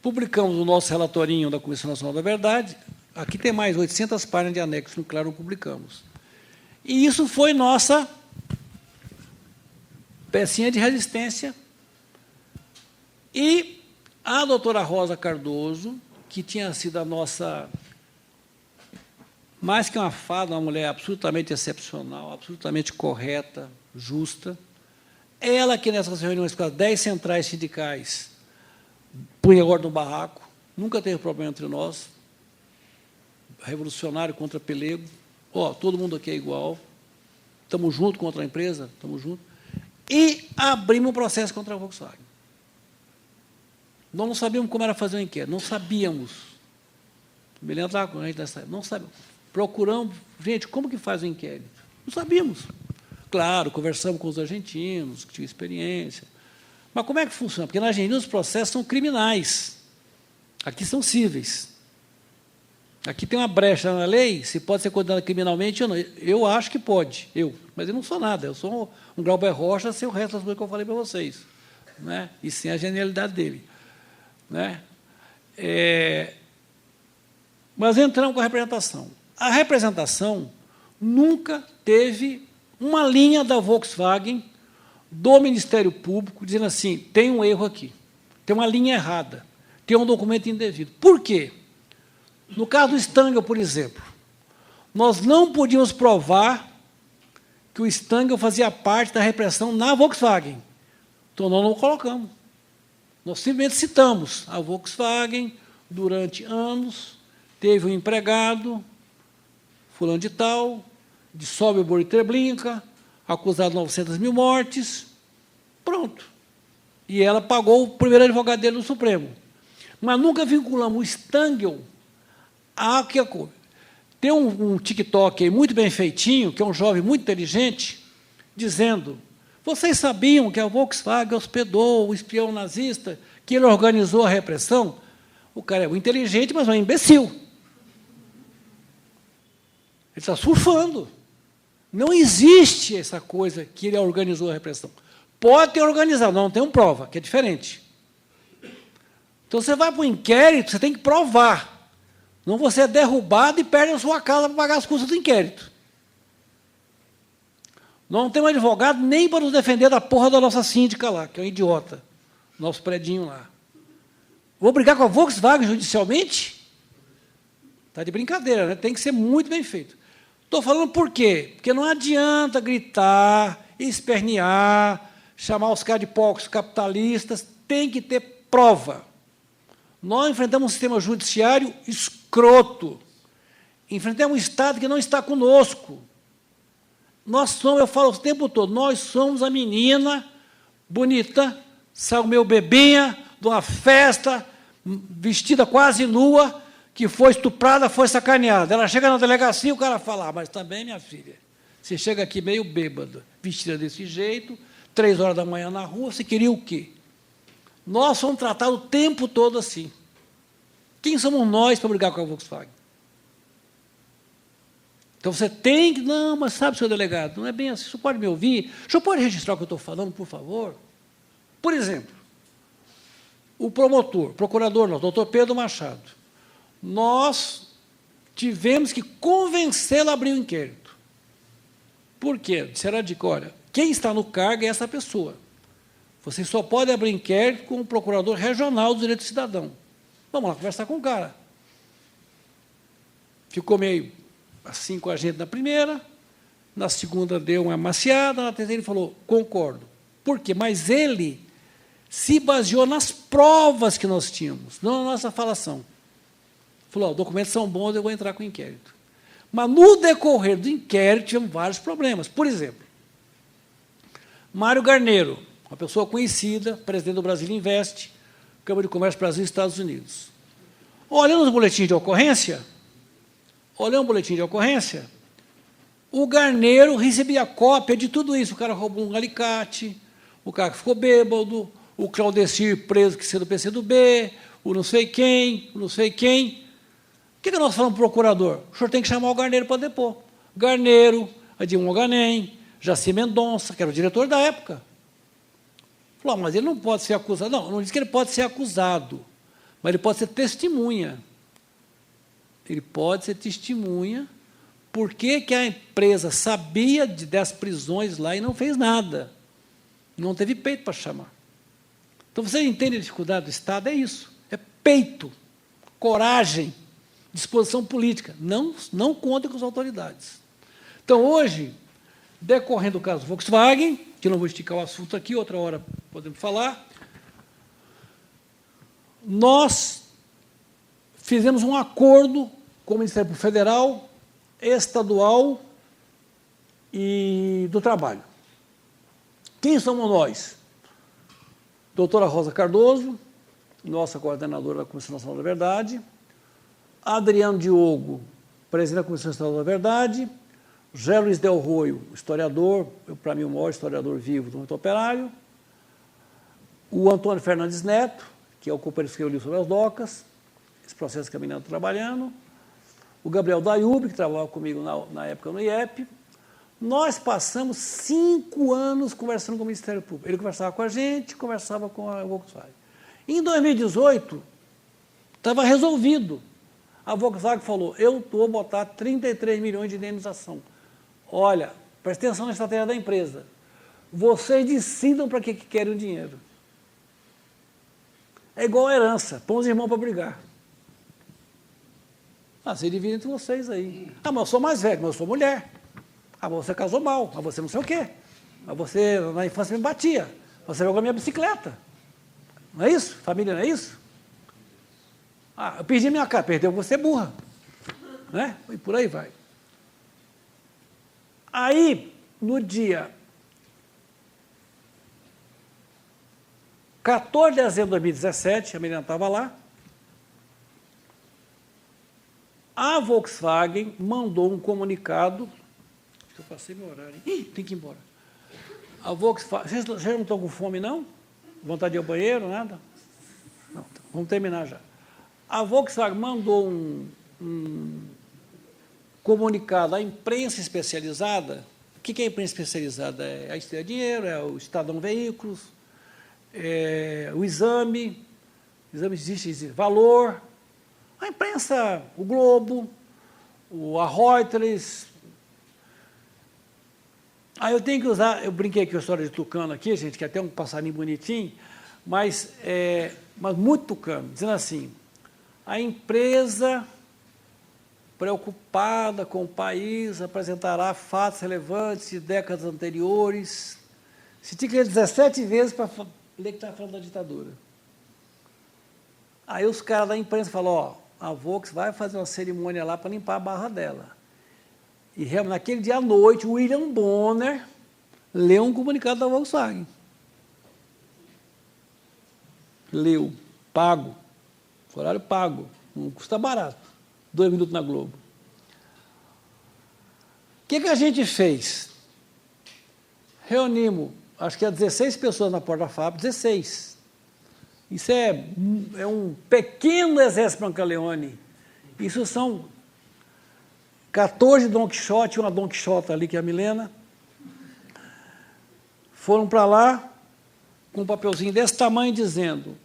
Publicamos o nosso relatorinho da Comissão Nacional da Verdade, aqui tem mais 800 páginas de anexo, no claro, publicamos. E isso foi nossa pecinha de resistência. E a doutora Rosa Cardoso, que tinha sido a nossa, mais que uma fada, uma mulher absolutamente excepcional, absolutamente correta, justa, ela que nessas reuniões com as 10 centrais sindicais punha ordem no barraco, nunca teve problema entre nós, revolucionário contra pelego, todo mundo aqui é igual, estamos juntos contra a empresa, estamos juntos, e abrimos um processo contra a Volkswagen. Nós não sabíamos como era fazer um inquérito, não sabíamos. Me lembro lá com a gente nessa época, não sabíamos. Procuramos, gente, como que faz o inquérito? Não sabíamos. Claro, conversamos com os argentinos, que tinham experiência. Mas como é que funciona? Porque na Argentina os processos são criminais. Aqui são cíveis. Aqui tem uma brecha na lei, se pode ser condenado criminalmente ou não. Eu acho que pode, mas eu não sou nada. Eu sou um Glauber Rocha sem o resto das coisas que eu falei para vocês, né? E sem a genialidade dele. Né? Mas entramos com a representação. A representação nunca teve uma linha da Volkswagen, do Ministério Público, dizendo assim, tem um erro aqui, tem uma linha errada, tem um documento indevido. Por quê? No caso do Stangl, por exemplo, nós não podíamos provar que o Stangl fazia parte da repressão na Volkswagen. Então, nós não o colocamos. Nós simplesmente citamos a Volkswagen, durante anos, teve um empregado, fulano de tal, de Sobibor e Treblinka, acusado de 900 mil mortes, pronto. E ela pagou o primeiro advogado dele no Supremo. Mas nunca vinculamos o Stangl a que coisa. Tem um TikTok aí muito bem feitinho, que é um jovem muito inteligente, dizendo, vocês sabiam que a Volkswagen hospedou o espião nazista, que ele organizou a repressão? O cara é inteligente, mas é um imbecil. Ele está surfando. Não existe essa coisa que ele organizou a repressão. Pode ter organizado, não tem prova, que é diferente. Então, você vai para o inquérito, você tem que provar. Não você é derrubado e perde a sua casa para pagar as custas do inquérito. Nós não temos advogado nem para nos defender da porra da nossa síndica lá, que é um idiota, nosso predinho lá. Vou brigar com a Volkswagen judicialmente? Está de brincadeira, né? Tem que ser muito bem feito. Estou falando por quê? Porque não adianta gritar, espernear, chamar os caras de porcos capitalistas, tem que ter prova. Nós enfrentamos um sistema judiciário escroto, enfrentamos um Estado que não está conosco. Nós somos, eu falo o tempo todo, nós somos a menina bonita, saiu meu bebinha de uma festa, vestida quase nua, que foi estuprada, foi sacaneada. Ela chega na delegacia e o cara fala, mas também, minha filha, você chega aqui meio bêbada, vestida desse jeito, 3 horas da manhã na rua, você queria o quê? Nós somos tratados o tempo todo assim. Quem somos nós para brigar com a Volkswagen? Então, você tem que... Não, mas sabe, senhor delegado, não é bem assim. O senhor pode me ouvir? O senhor pode registrar o que eu estou falando, por favor? Por exemplo, o procurador não, doutor Pedro Machado, nós tivemos que convencê-lo a abrir o inquérito. Por quê? Disseram de olha, quem está no cargo é essa pessoa. Você só pode abrir inquérito com o procurador regional do direito do cidadão. Vamos lá conversar com o cara. Ficou meio assim com a gente na primeira, na segunda deu uma amaciada, na terceira ele falou, concordo. Por quê? Mas ele se baseou nas provas que nós tínhamos, não na nossa falação. Falou, os documentos são bons, eu vou entrar com o inquérito. Mas, no decorrer do inquérito, tivemos vários problemas. Por exemplo, Mário Garneiro, uma pessoa conhecida, presidente do Brasil Invest, Câmara de Comércio Brasil e Estados Unidos. Olhando os boletins de ocorrência, o Garneiro recebia cópia de tudo isso. O cara roubou um alicate, o cara que ficou bêbado, o Claudecir preso que saiu do PCdoB, o não sei quem, o não sei quem. O que nós falamos para o procurador? O senhor tem que chamar o Garneiro para depor. Garneiro, Adilma Ganem, Jaci Mendonça, que era o diretor da época. Falou, mas ele não pode ser acusado. Não, não disse que ele pode ser acusado, mas ele pode ser testemunha. Ele pode ser testemunha. Por que a empresa sabia das prisões lá e não fez nada? Não teve peito para chamar. Então, você entende a dificuldade do Estado? É isso. É peito, coragem, disposição política. Não contem com as autoridades. Então, hoje, decorrendo do caso Volkswagen, que não vou esticar o assunto aqui, outra hora podemos falar, nós fizemos um acordo com o Ministério Federal, Estadual e do Trabalho. Quem somos nós? Doutora Rosa Cardoso, nossa coordenadora da Comissão Nacional da Verdade, Adriano Diogo, presidente da Comissão Nacional da Verdade, José Luiz Del Roio, historiador, para mim o maior historiador vivo do movimento operário, o Antônio Fernandes Neto, que é o companheiro que eu li sobre as docas, esse processo caminhando trabalhando, o Gabriel Dayub, que trabalhava comigo na época no IEP. Nós passamos 5 anos conversando com o Ministério Público. Ele conversava com a gente, conversava com a Volkswagen. Em 2018, estava resolvido. A Volkswagen falou, eu vou botar 33 milhões de indenização. Olha, presta atenção na estratégia da empresa. Vocês decidam para que querem o dinheiro. É igual a herança, põe os irmãos para brigar. Você divide entre vocês aí. Mas eu sou mais velho, mas eu sou mulher. Mas você casou mal, mas você não sei o quê. Mas você, na infância, me batia. Você jogou minha bicicleta. Não é isso? Família, não é isso? Eu perdi minha casa, perdeu, você é burra. Né? E por aí vai. Aí, no dia 14 de dezembro de 2017, a menina estava lá, a Volkswagen mandou um comunicado. Acho que eu passei meu horário. Tem que ir embora. A Volkswagen. Vocês não estão com fome, não? Vontade de ir ao banheiro, nada? Não, vamos terminar já. A Volkswagen mandou um comunicado à imprensa especializada. O que é a imprensa especializada? É a Estrela Dinheiro, é o Estadão Veículos, é o Exame existe Valor. A imprensa, o Globo, a Reuters. Eu tenho que usar, eu brinquei com a história de tucano aqui, gente, que é até um passarinho bonitinho, mas muito tucano, dizendo assim, a empresa preocupada com o país apresentará fatos relevantes de décadas anteriores. Você tinha que ler 17 vezes para ler que estava falando da ditadura. Aí os caras da imprensa falaram, a Volks vai fazer uma cerimônia lá para limpar a barra dela. E realmente, naquele dia à noite, o William Bonner leu um comunicado da Volkswagen. Leu, pago, horário pago, não custa barato, 2 minutos na Globo. O que a gente fez? Reunimos, acho que 16 pessoas na porta da fábrica, 16. Isso é um pequeno exército Brancaleone. Isso são 14 Don Quixote, uma Don Quixota ali, que é a Milena. Foram para lá com um papelzinho desse tamanho, dizendo,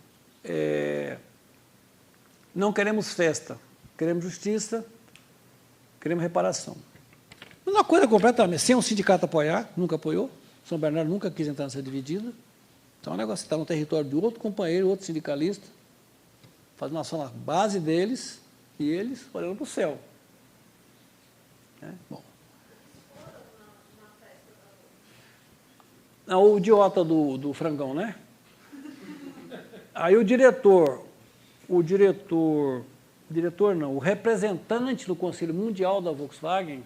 Não queremos festa, queremos justiça, queremos reparação. Uma coisa completamente, sem o sindicato apoiar, nunca apoiou, São Bernardo nunca quis entrar nessa dividida, então o negócio está no território de outro companheiro, outro sindicalista, fazendo ação na base deles, e eles olhando para o céu. Bom. Não, o idiota do frangão, né? Aí o representante do Conselho Mundial da Volkswagen,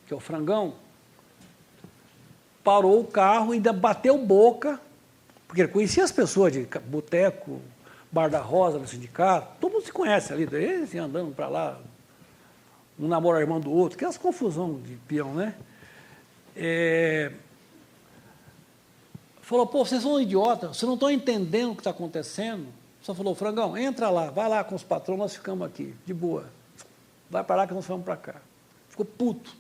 que é o frangão, parou o carro e ainda bateu boca, porque ele conhecia as pessoas de boteco, Bar da Rosa, no sindicato, todo mundo se conhece ali, eles andando para lá, um namora a irmã do outro, aquelas confusão de peão, né? Falou, pô, vocês são idiotas, vocês não estão entendendo o que está acontecendo. Só falou, frangão, entra lá, vai lá com os patrões, nós ficamos aqui, de boa. Vai para lá que nós vamos para cá. Ficou puto,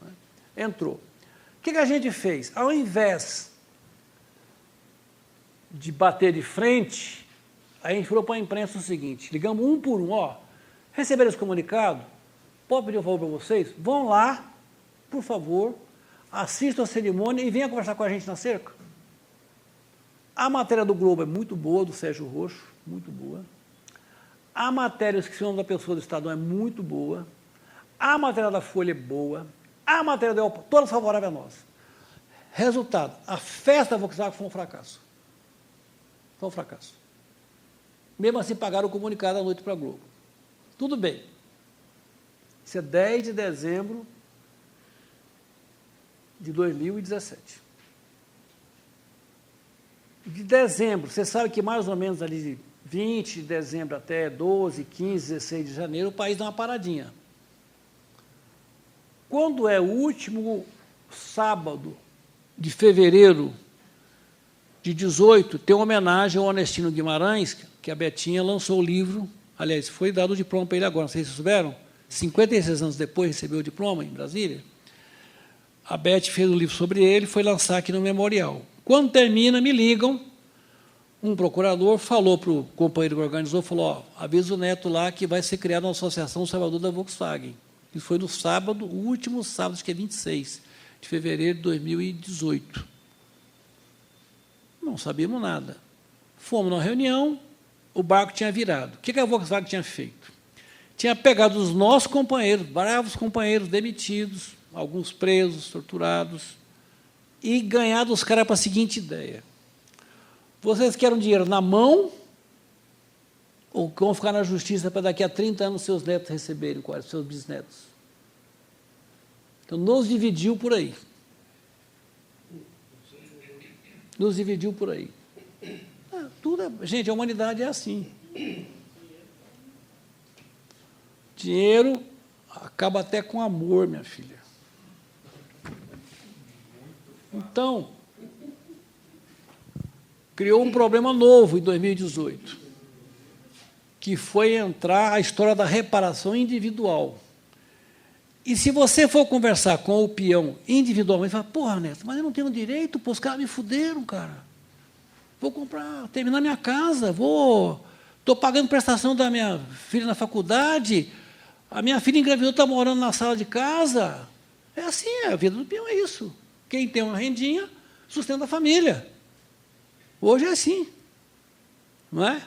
né? Entrou. O que a gente fez? Ao invés de bater de frente, a gente falou para a imprensa o seguinte, ligamos um por um, receberam esse comunicado, pode pedir um favor para vocês? Vão lá, por favor, assistam a cerimônia e venham conversar com a gente na cerca. A matéria do Globo é muito boa, do Sérgio Roxo, muito boa. A matéria, eu esqueci o nome da pessoa do Estadão, é muito boa. A matéria da Folha é boa. A matéria do El, todas favoráveis a nós. Resultado, a festa da Volkswagen foi um fracasso. Foi um fracasso. Mesmo assim, pagaram o comunicado à noite para a Globo. Tudo bem. Isso é 10 de dezembro de 2017. De dezembro, você sabe que mais ou menos ali de 20 de dezembro até 12, 15, 16 de janeiro, o país dá uma paradinha. Quando é o último sábado de fevereiro de 18, tem uma homenagem ao Onestino Guimarães, que a Betinha lançou o livro, aliás, foi dado o diploma para ele agora, não sei se vocês souberam, 56 anos depois recebeu o diploma em Brasília. A Beth fez um livro sobre ele, foi lançar aqui no memorial. Quando termina, me ligam, um procurador falou para o companheiro que organizou, falou, avisa o Neto lá que vai ser criada uma associação Salvador da Volkswagen. Isso foi no sábado, o último sábado, acho que é 26 de fevereiro de 2018. Não sabíamos nada. Fomos numa reunião, o barco tinha virado. O que a Volkswagen tinha feito? Tinha pegado os nossos companheiros, bravos companheiros demitidos, alguns presos, torturados, e ganhar dos caras para a seguinte ideia. Vocês querem dinheiro na mão ou vão ficar na justiça para daqui a 30 anos seus netos receberem, seus bisnetos? Então, nos dividiu por aí. Nos dividiu por aí. Gente, a humanidade é assim. Dinheiro acaba até com amor, minha filha. Então, criou um problema novo em 2018, que foi entrar a história da reparação individual. E se você for conversar com o peão individualmente, fala, porra, Neto, mas eu não tenho direito, pô, os caras me fuderam, cara. Vou terminar minha casa, estou pagando prestação da minha filha na faculdade, a minha filha engravidou, está morando na sala de casa. É assim, a vida do peão é isso. Quem tem uma rendinha, sustenta a família. Hoje é assim, não é?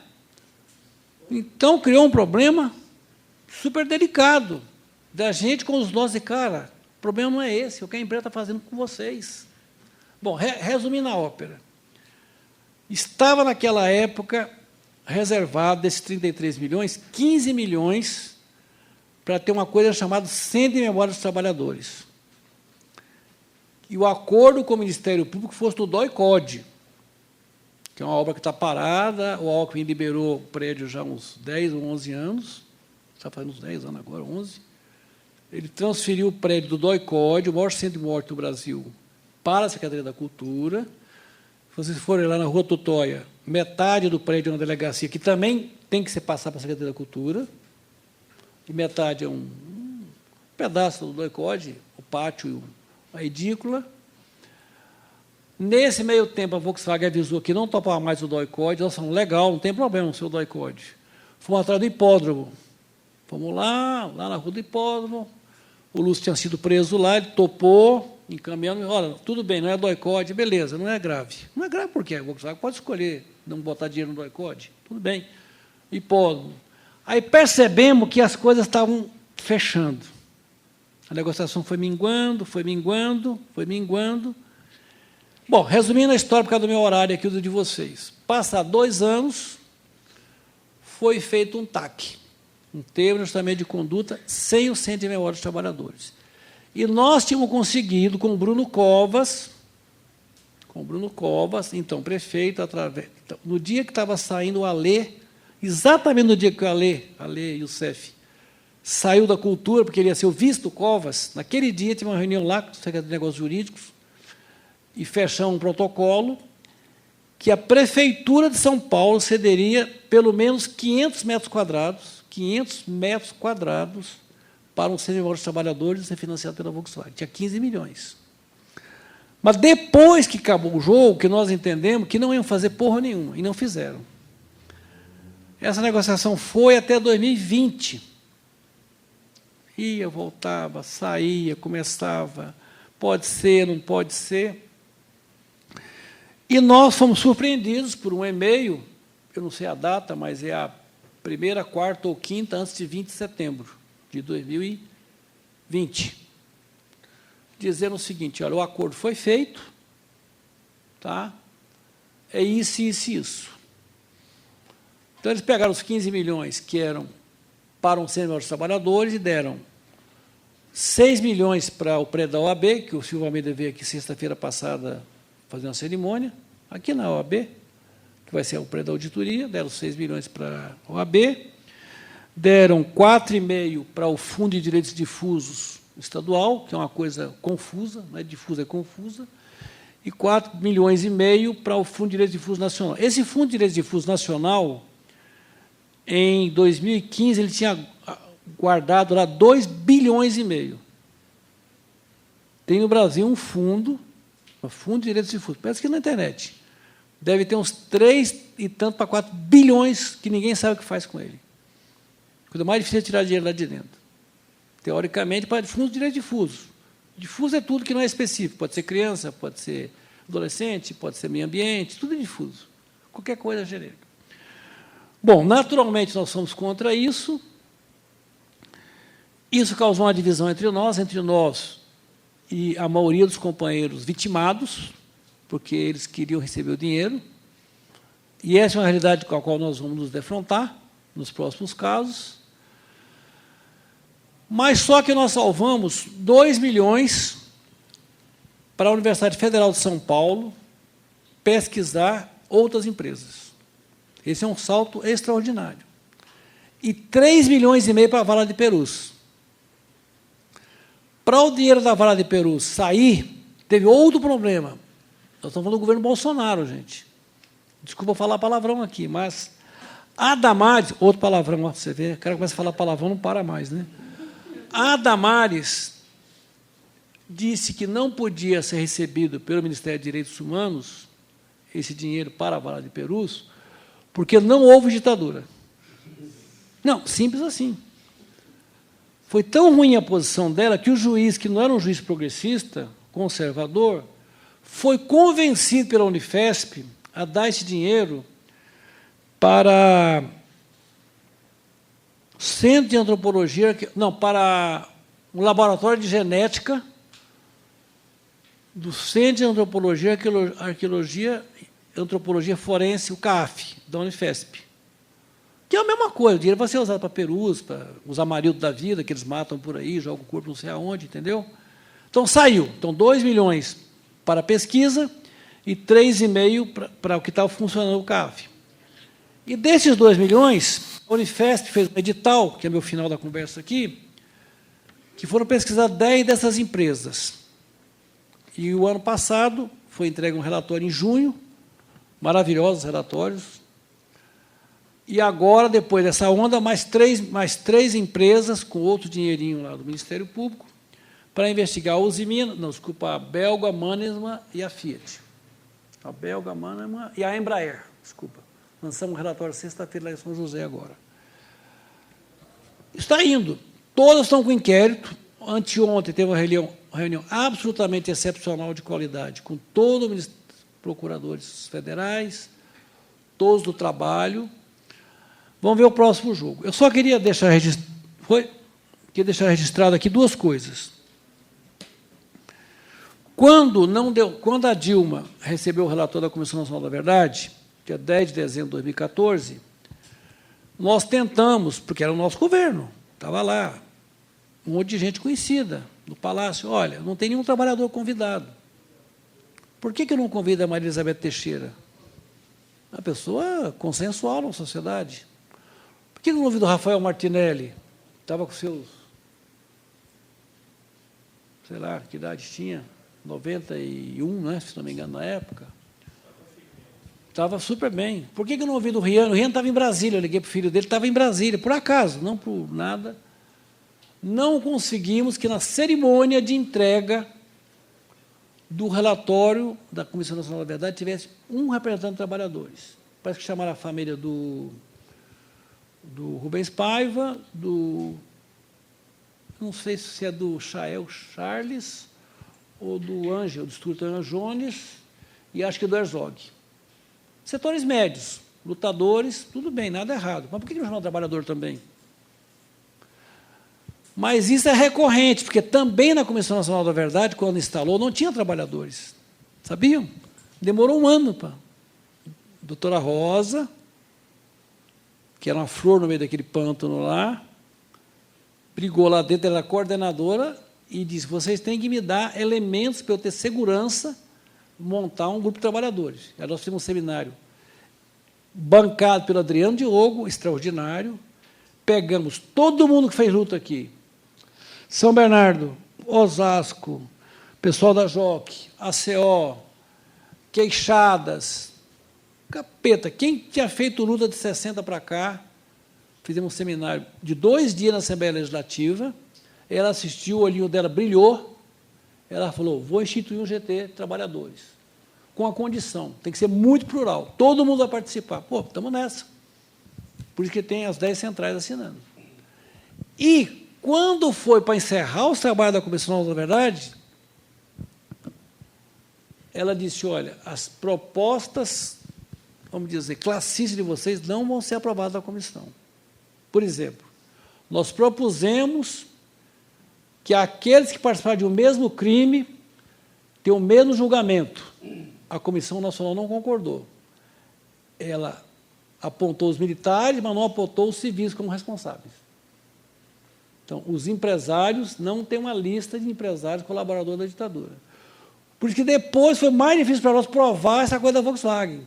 Então, criou um problema super delicado da gente com os nossos, cara, o problema não é esse, o que a empresa está fazendo com vocês. Bom, resumindo a ópera, estava naquela época reservado desses 33 milhões, 15 milhões para ter uma coisa chamada Centro de Memória dos Trabalhadores. E o acordo com o Ministério Público fosse do DOI-CODE, que é uma obra que está parada, o Alckmin liberou o prédio já há uns 10 ou 11 anos, está fazendo uns 10 anos agora, 11. Ele transferiu o prédio do DOI-CODE, o maior centro de morte do Brasil, para a Secretaria da Cultura. Se vocês forem lá na Rua Tutóia, metade do prédio é uma delegacia, que também tem que ser passada para a Secretaria da Cultura, e metade é um pedaço do DOI-CODE, o pátio e a edícula. Nesse meio tempo, a Volkswagen avisou que não topava mais o DOI-CODE. Nós falamos, legal, não tem problema o seu DOI-CODE. Fomos atrás do hipódromo. Fomos lá na rua do hipódromo. O Lúcio tinha sido preso lá, ele topou, encaminhando. Olha, tudo bem, não é DOI-CODE, beleza, não é grave. Não é grave por quê? A Volkswagen pode escolher não botar dinheiro no DOI-CODE. Tudo bem. Hipódromo. Aí percebemos que as coisas estavam fechando. A negociação foi minguando, foi minguando, foi minguando. Bom, resumindo a história, por causa do meu horário aqui, do de vocês. Passados 2 anos, foi feito um TAC, um termo de ajustamento de conduta, sem o Centro de Memória dos Trabalhadores. E nós tínhamos conseguido, com o Bruno Covas, então prefeito, no dia que estava saindo o Alê, exatamente no dia que o Alê Youssef saiu da cultura, porque ele ia ser o vice do Covas, naquele dia teve uma reunião lá com o secretário de Negócios Jurídicos, e fechar um protocolo que a Prefeitura de São Paulo cederia pelo menos 500 metros quadrados para um Centro de Memória dos Trabalhadores e ser financiado pela Volkswagen. Tinha 15 milhões. Mas depois que acabou o jogo, que nós entendemos que não iam fazer porra nenhuma, e não fizeram. Essa negociação foi até 2020. Ia, voltava, saía, começava, pode ser, não pode ser. E nós fomos surpreendidos por um e-mail, eu não sei a data, mas é a 1ª, 4ª ou 5ª, antes de 20 de setembro de 2020, dizendo o seguinte, olha, o acordo foi feito, tá? É isso, isso e isso. Então, eles pegaram os 15 milhões que eram para um Centro de Trabalhadores e deram 6 milhões para o prédio da OAB, que o Silvio Almeida veio aqui sexta-feira passada fazer uma cerimônia, aqui na OAB, que vai ser o prédio da auditoria, deram 6 milhões para a OAB, deram 4,5 para o Fundo de Direitos Difusos Estadual, que é uma coisa confusa, não é difusa, é confusa, e 4,5 milhões para o Fundo de Direitos Difusos Nacional. Esse Fundo de Direitos Difusos Nacional, em 2015, ele tinha guardado lá 2,5 bilhões. Tem no Brasil um fundo de direitos difusos, parece que na internet. Deve ter uns 3 e tanto para 4 bilhões que ninguém sabe o que faz com ele. A coisa mais difícil é tirar dinheiro lá de dentro. Teoricamente, para fundos de direitos difusos. Difuso é tudo que não é específico. Pode ser criança, pode ser adolescente, pode ser meio ambiente, tudo é difuso. Qualquer coisa é genérica. Bom, naturalmente, nós somos contra isso. Isso causou uma divisão entre nós e a maioria dos companheiros vitimados, porque eles queriam receber o dinheiro. E essa é uma realidade com a qual nós vamos nos defrontar nos próximos casos. Mas só que nós salvamos 2 milhões para a Universidade Federal de São Paulo pesquisar outras empresas. Esse é um salto extraordinário. E 3,5 milhões para a Vala de Perus. Para o dinheiro da Vala de Perus sair, teve outro problema. Nós estamos falando do governo Bolsonaro, gente. Desculpa falar palavrão aqui, mas a Damares, outro palavrão, ó, você vê, o cara começa a falar palavrão, não para mais, né? A Damares disse que não podia ser recebido pelo Ministério de Direitos Humanos esse dinheiro para a Vala de Perus, porque não houve ditadura. Não, simples assim. Foi tão ruim a posição dela que o juiz, que não era um juiz progressista, conservador, foi convencido pela Unifesp a dar esse dinheiro para Centro de Antropologia, não, para um laboratório de genética do Centro de Antropologia, Antropologia Forense, o CAF, da Unifesp. Que é a mesma coisa, o dinheiro vai ser usado para perus, para os amarildos da vida, que eles matam por aí, jogam o corpo não sei aonde, entendeu? Então, saiu. Então, 2 milhões para a pesquisa e 3,5 para o que estava funcionando o CAF. E desses 2 milhões, a Unifesp fez um edital, que é meu final da conversa aqui, que foram pesquisar 10 dessas empresas. E o ano passado foi entregue um relatório em junho, maravilhosos relatórios. E agora, depois dessa onda, mais três empresas com outro dinheirinho lá do Ministério Público para investigar a Usimina, não, desculpa, a Belga, a Mannesmann e a Fiat. A Belga, a Manama e a Embraer, desculpa. Lançamos um relatório sexta-feira lá em São José agora. Está indo. Todas estão com inquérito. Anteontem teve uma reunião absolutamente excepcional de qualidade, com todos os procuradores federais, todos do trabalho. Vamos ver o próximo jogo. Eu só queria deixar registrado aqui duas coisas. Quando a Dilma recebeu o relatório da Comissão Nacional da Verdade, dia 10 de dezembro de 2014, nós tentamos, porque era o nosso governo, estava lá, um monte de gente conhecida no Palácio, olha, não tem nenhum trabalhador convidado. Por que não convida a Maria Elizabeth Teixeira? Uma pessoa consensual na sociedade. Por que não convida o Rafael Martinelli? Estava com seus, sei lá, que idade tinha? 91, né, se não me engano, na época. Estava super bem. Por que não ouvi do Riano? O Riano estava em Brasília, eu liguei para o filho dele, estava em Brasília, por acaso, não por nada. Não conseguimos que na cerimônia de entrega do relatório da Comissão Nacional da Verdade tivesse um representante de trabalhadores. Parece que chamaram a família do Rubens Paiva, não sei se é do Chael Charles, ou do Ângelo, do Stuart Jones, e acho que do Herzog. Setores médios, lutadores, tudo bem, nada errado. Mas por que não chamar o trabalhador também? Mas isso é recorrente, porque também na Comissão Nacional da Verdade, quando instalou, não tinha trabalhadores. Sabiam? Demorou um ano para. Doutora Rosa, que era uma flor no meio daquele pântano lá, brigou lá dentro, era a coordenadora, e disse, vocês têm que me dar elementos para eu ter segurança, montar um grupo de trabalhadores. Aí nós fizemos um seminário bancado pelo Adriano Diogo, extraordinário, pegamos todo mundo que fez luta aqui, São Bernardo, Osasco, pessoal da JOC, ACO, Queixadas, capeta, quem tinha feito luta de 60 para cá, fizemos um seminário de 2 dias na Assembleia Legislativa, ela assistiu, o olhinho dela brilhou, ela falou, vou instituir um GT Trabalhadores, com a condição, tem que ser muito plural, todo mundo vai participar. Pô, estamos nessa. Por isso que tem as 10 centrais assinando. E, quando foi para encerrar os trabalhos da Comissão Nacional da Verdade, ela disse, olha, as propostas, vamos dizer, classistas de vocês não vão ser aprovadas da comissão. Por exemplo, nós propusemos que aqueles que participaram de um mesmo crime tenham o mesmo julgamento. A Comissão Nacional não concordou. Ela apontou os militares, mas não apontou os civis como responsáveis. Então, os empresários não têm uma lista de empresários colaboradores da ditadura. Por isso que depois foi mais difícil para nós provar essa coisa da Volkswagen.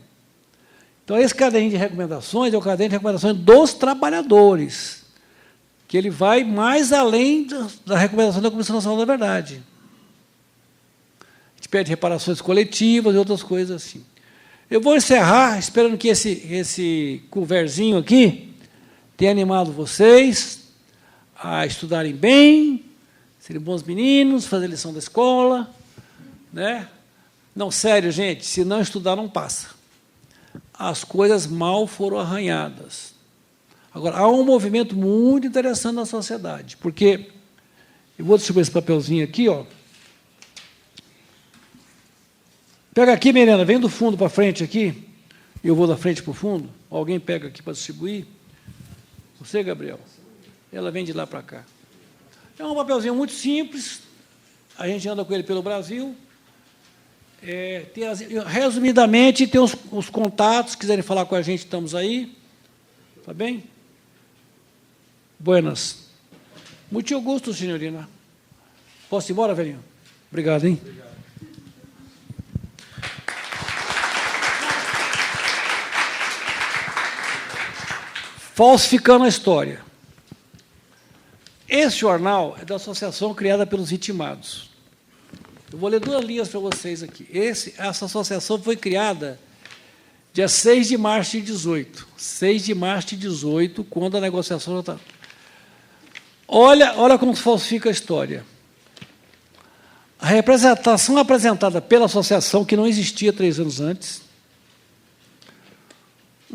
Então, esse caderninho de recomendações é o caderno de recomendações dos trabalhadores, que ele vai mais além da recomendação da Comissão Nacional da Verdade. A gente pede reparações coletivas e outras coisas assim. Eu vou encerrar esperando que esse conversinho aqui tenha animado vocês a estudarem bem, serem bons meninos, fazer lição da escola, né? Não, sério, gente, se não estudar, não passa. As coisas mal foram arranhadas. Agora, há um movimento muito interessante na sociedade, porque, eu vou distribuir esse papelzinho aqui, ó. Pega aqui, Mirena, vem do fundo para frente aqui, eu vou da frente para o fundo, alguém pega aqui para distribuir. Você, Gabriel? Ela vem de lá para cá. É um papelzinho muito simples, a gente anda com ele pelo Brasil. Resumidamente, tem os contatos, se quiserem falar com a gente, estamos aí. Tá bem? Buenas. Muito gosto, senhorina. Posso ir embora, velhinho? Obrigado, hein? Obrigado. Falsificando a história. Esse jornal é da associação criada pelos vitimados. Eu vou ler 2 linhas para vocês aqui. Essa associação foi criada dia 6 de março de 18. 6 de março de 18, quando a negociação já está. Olha como falsifica a história. A representação apresentada pela associação, que não existia 3 anos antes,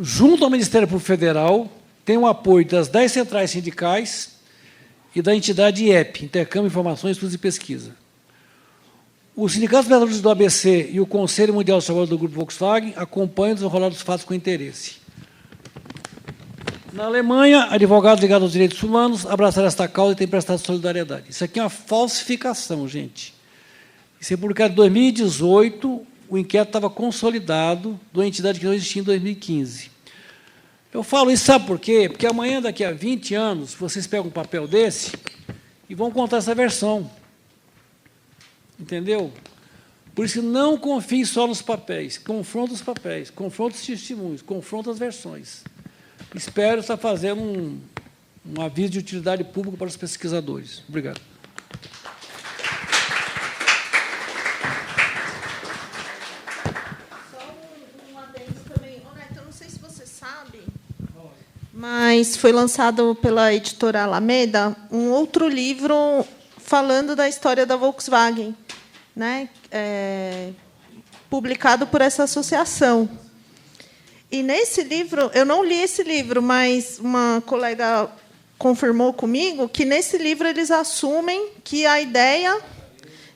junto ao Ministério Público Federal, tem o apoio das 10 centrais sindicais e da entidade IEP, Intercâmbio de Informações, Estudos e Pesquisa. Os sindicatos trabalhadores do ABC e o Conselho Mundial de Trabalho do Grupo Volkswagen acompanham o desenrolar dos fatos com interesse. Na Alemanha, advogados ligados aos direitos humanos abraçaram esta causa e têm prestado solidariedade. Isso aqui é uma falsificação, gente. Isso é publicado em 2018, o inquérito estava consolidado de uma entidade que não existia em 2015. Eu falo isso, sabe por quê? Porque amanhã, daqui a 20 anos, vocês pegam um papel desse e vão contar essa versão. Entendeu? Por isso, não confie só nos papéis. Confronta os papéis, confronta os testemunhos, confronta as versões. Espero estar fazendo um aviso de utilidade pública para os pesquisadores. Obrigado. Só um adendo também. Ô, Neto, eu não sei se você sabe, mas foi lançado pela editora Alameda um outro livro falando da história da Volkswagen, né? Publicado por essa associação. E, nesse livro, eu não li esse livro, mas uma colega confirmou comigo que, nesse livro, eles assumem que a ideia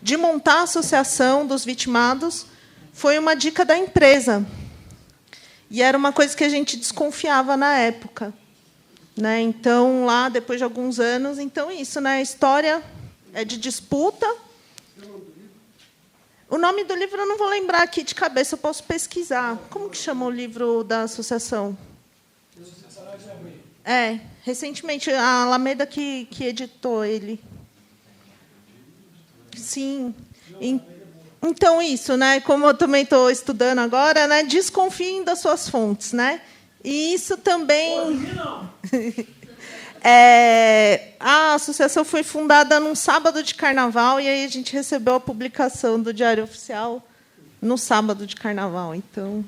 de montar a associação dos vitimados foi uma dica da empresa. E era uma coisa que a gente desconfiava na época, né? Então, lá, depois de alguns anos, então, isso, né? A história é de disputa. O nome do livro eu não vou lembrar aqui de cabeça, eu posso pesquisar. Como que chama o livro da associação? Recentemente, a Alameda que editou ele. Sim. Então, isso, né? Como eu também estou estudando agora, né? Desconfiem das suas fontes, né? E isso também... a associação foi fundada num sábado de carnaval, e aí a gente recebeu a publicação do Diário Oficial no sábado de carnaval. Então,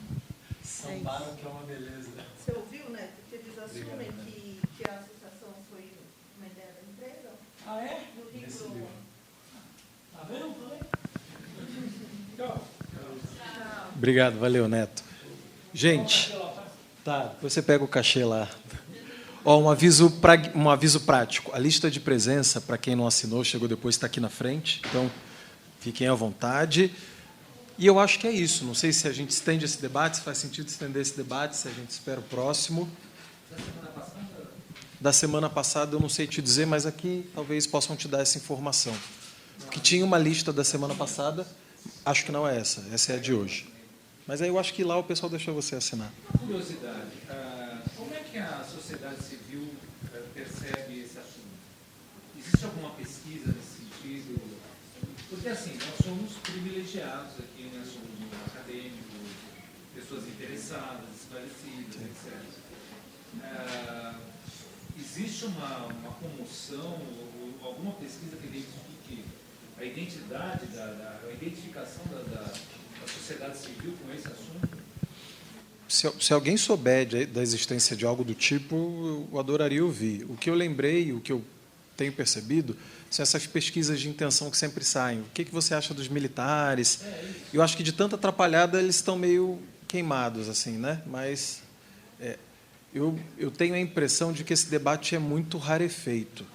Sambaram, que é uma beleza. Você ouviu, né? Que eles assumem que a associação foi uma ideia da empresa? Ah, é? No livro. Tá vendo? Obrigado, valeu, Neto. Gente, tá, você pega o cachê lá. Ó, um aviso prático. A lista de presença, para quem não assinou, chegou depois, está aqui na frente. Então, fiquem à vontade. E eu acho que é isso. Não sei se a gente estende esse debate, se faz sentido estender esse debate, se a gente espera o próximo. Da semana passada, eu não sei te dizer, mas aqui talvez possam te dar essa informação. Porque tinha uma lista da semana passada, acho que não é essa. Essa é a de hoje. Mas aí eu acho que lá o pessoal deixou você assinar. Curiosidade, como é que a sociedade civil percebe esse assunto? Existe alguma pesquisa nesse sentido? Porque, assim, nós somos privilegiados aqui, nós somos acadêmicos, pessoas interessadas, esclarecidas, etc. Existe uma comoção, ou alguma pesquisa que identifique a identidade, a identificação da sociedade civil com esse assunto? Se alguém souber da existência de algo do tipo, eu adoraria ouvir. O que eu lembrei, o que eu tenho percebido, são essas pesquisas de intenção que sempre saem. O que você acha dos militares? Eu acho que, de tanta atrapalhada, eles estão meio queimados, assim, né? Mas eu tenho a impressão de que esse debate é muito rarefeito.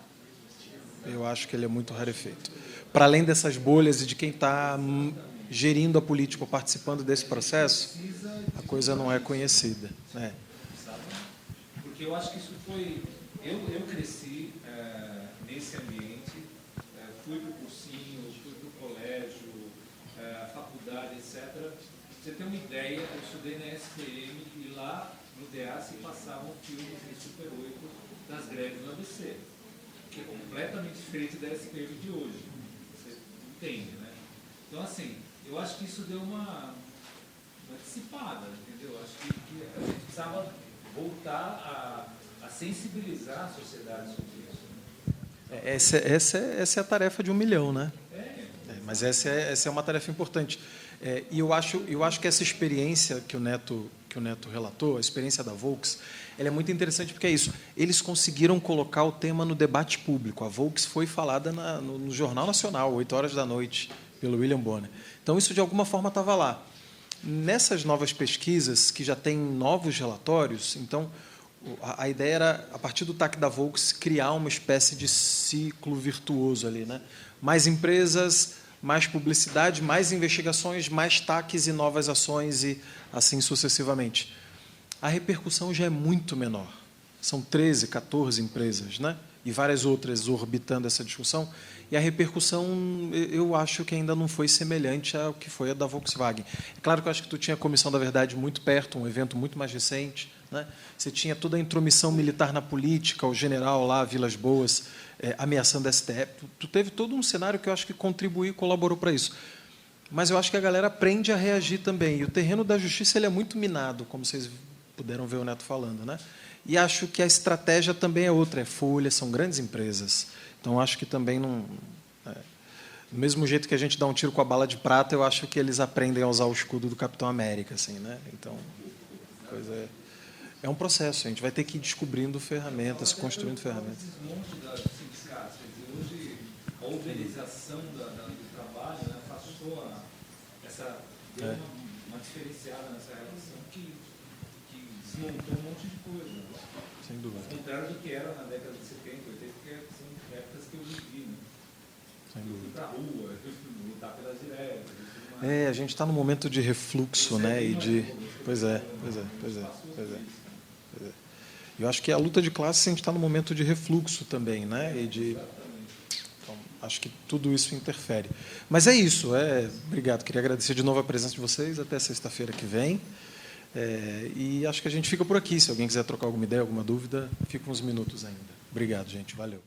Eu acho que ele é muito rarefeito. Para além dessas bolhas e de quem está gerindo a política ou participando desse processo, a coisa não é conhecida. Porque eu acho que isso foi... Eu cresci nesse ambiente, fui para o cursinho, fui para o colégio, faculdade, etc. Para você ter uma ideia, eu estudei na SPM e lá no DA se passavam filmes de Super 8 das greves do ABC, que é completamente diferente da SPM de hoje. Você entende, né? Então, assim, eu acho que isso deu uma dissipada, entendeu? Acho que a gente precisava voltar a sensibilizar a sociedade sobre isso. Essa é a tarefa de 1 milhão, né? Mas essa é uma tarefa importante. E eu acho que essa experiência que o Neto relatou, a experiência da Volks, ela é muito interessante porque é isso. Eles conseguiram colocar o tema no debate público. A Volks foi falada no Jornal Nacional, 8 horas da noite, pelo William Bonner. Então, isso, de alguma forma, estava lá. Nessas novas pesquisas, que já têm novos relatórios, então, a ideia era, a partir do TAC da Volks, criar uma espécie de ciclo virtuoso ali, né? Mais empresas, mais publicidade, mais investigações, mais TACs e novas ações, e assim sucessivamente. A repercussão já é muito menor. São 13, 14 empresas, né? E várias outras orbitando essa discussão. E a repercussão, eu acho que ainda não foi semelhante ao que foi a da Volkswagen. É claro que eu acho que tu tinha a Comissão da Verdade muito perto, um evento muito mais recente, né? Você tinha toda a intromissão militar na política, o general lá, Vilas Boas, ameaçando a STF. Tu teve todo um cenário que eu acho que contribuiu e colaborou para isso. Mas eu acho que a galera aprende a reagir também. E o terreno da justiça ele é muito minado, como vocês puderam ver o Neto falando, né? E acho que a estratégia também é outra, é Folha, são grandes empresas. Então, acho que também não... do mesmo jeito que a gente dá um tiro com a bala de prata, eu acho que eles aprendem a usar o escudo do Capitão América, assim, né? Então, é um processo, a gente vai ter que ir descobrindo ferramentas, construindo ferramentas. Esses montes dos sindicatos, quer dizer, hoje a uberização do trabalho, né, afastou deu uma diferenciada nessa relação que desmontou um monte de coisa. Sem dúvida. Ao contrário do que era na década de 70, 80, que são épocas que eu vivi, né? Sem Eu fui dúvida. para a rua, eu fui lutar pelas diretas. A gente está num momento de refluxo, né? E de... Pois é. Eu acho que a luta de classe a gente está num momento de refluxo também, né? E de... Então, acho que tudo isso interfere. Mas é isso. Obrigado. Queria agradecer de novo a presença de vocês. Até sexta-feira que vem. E acho que a gente fica por aqui. Se alguém quiser trocar alguma ideia, alguma dúvida, fica uns minutos ainda. Obrigado, gente. Valeu.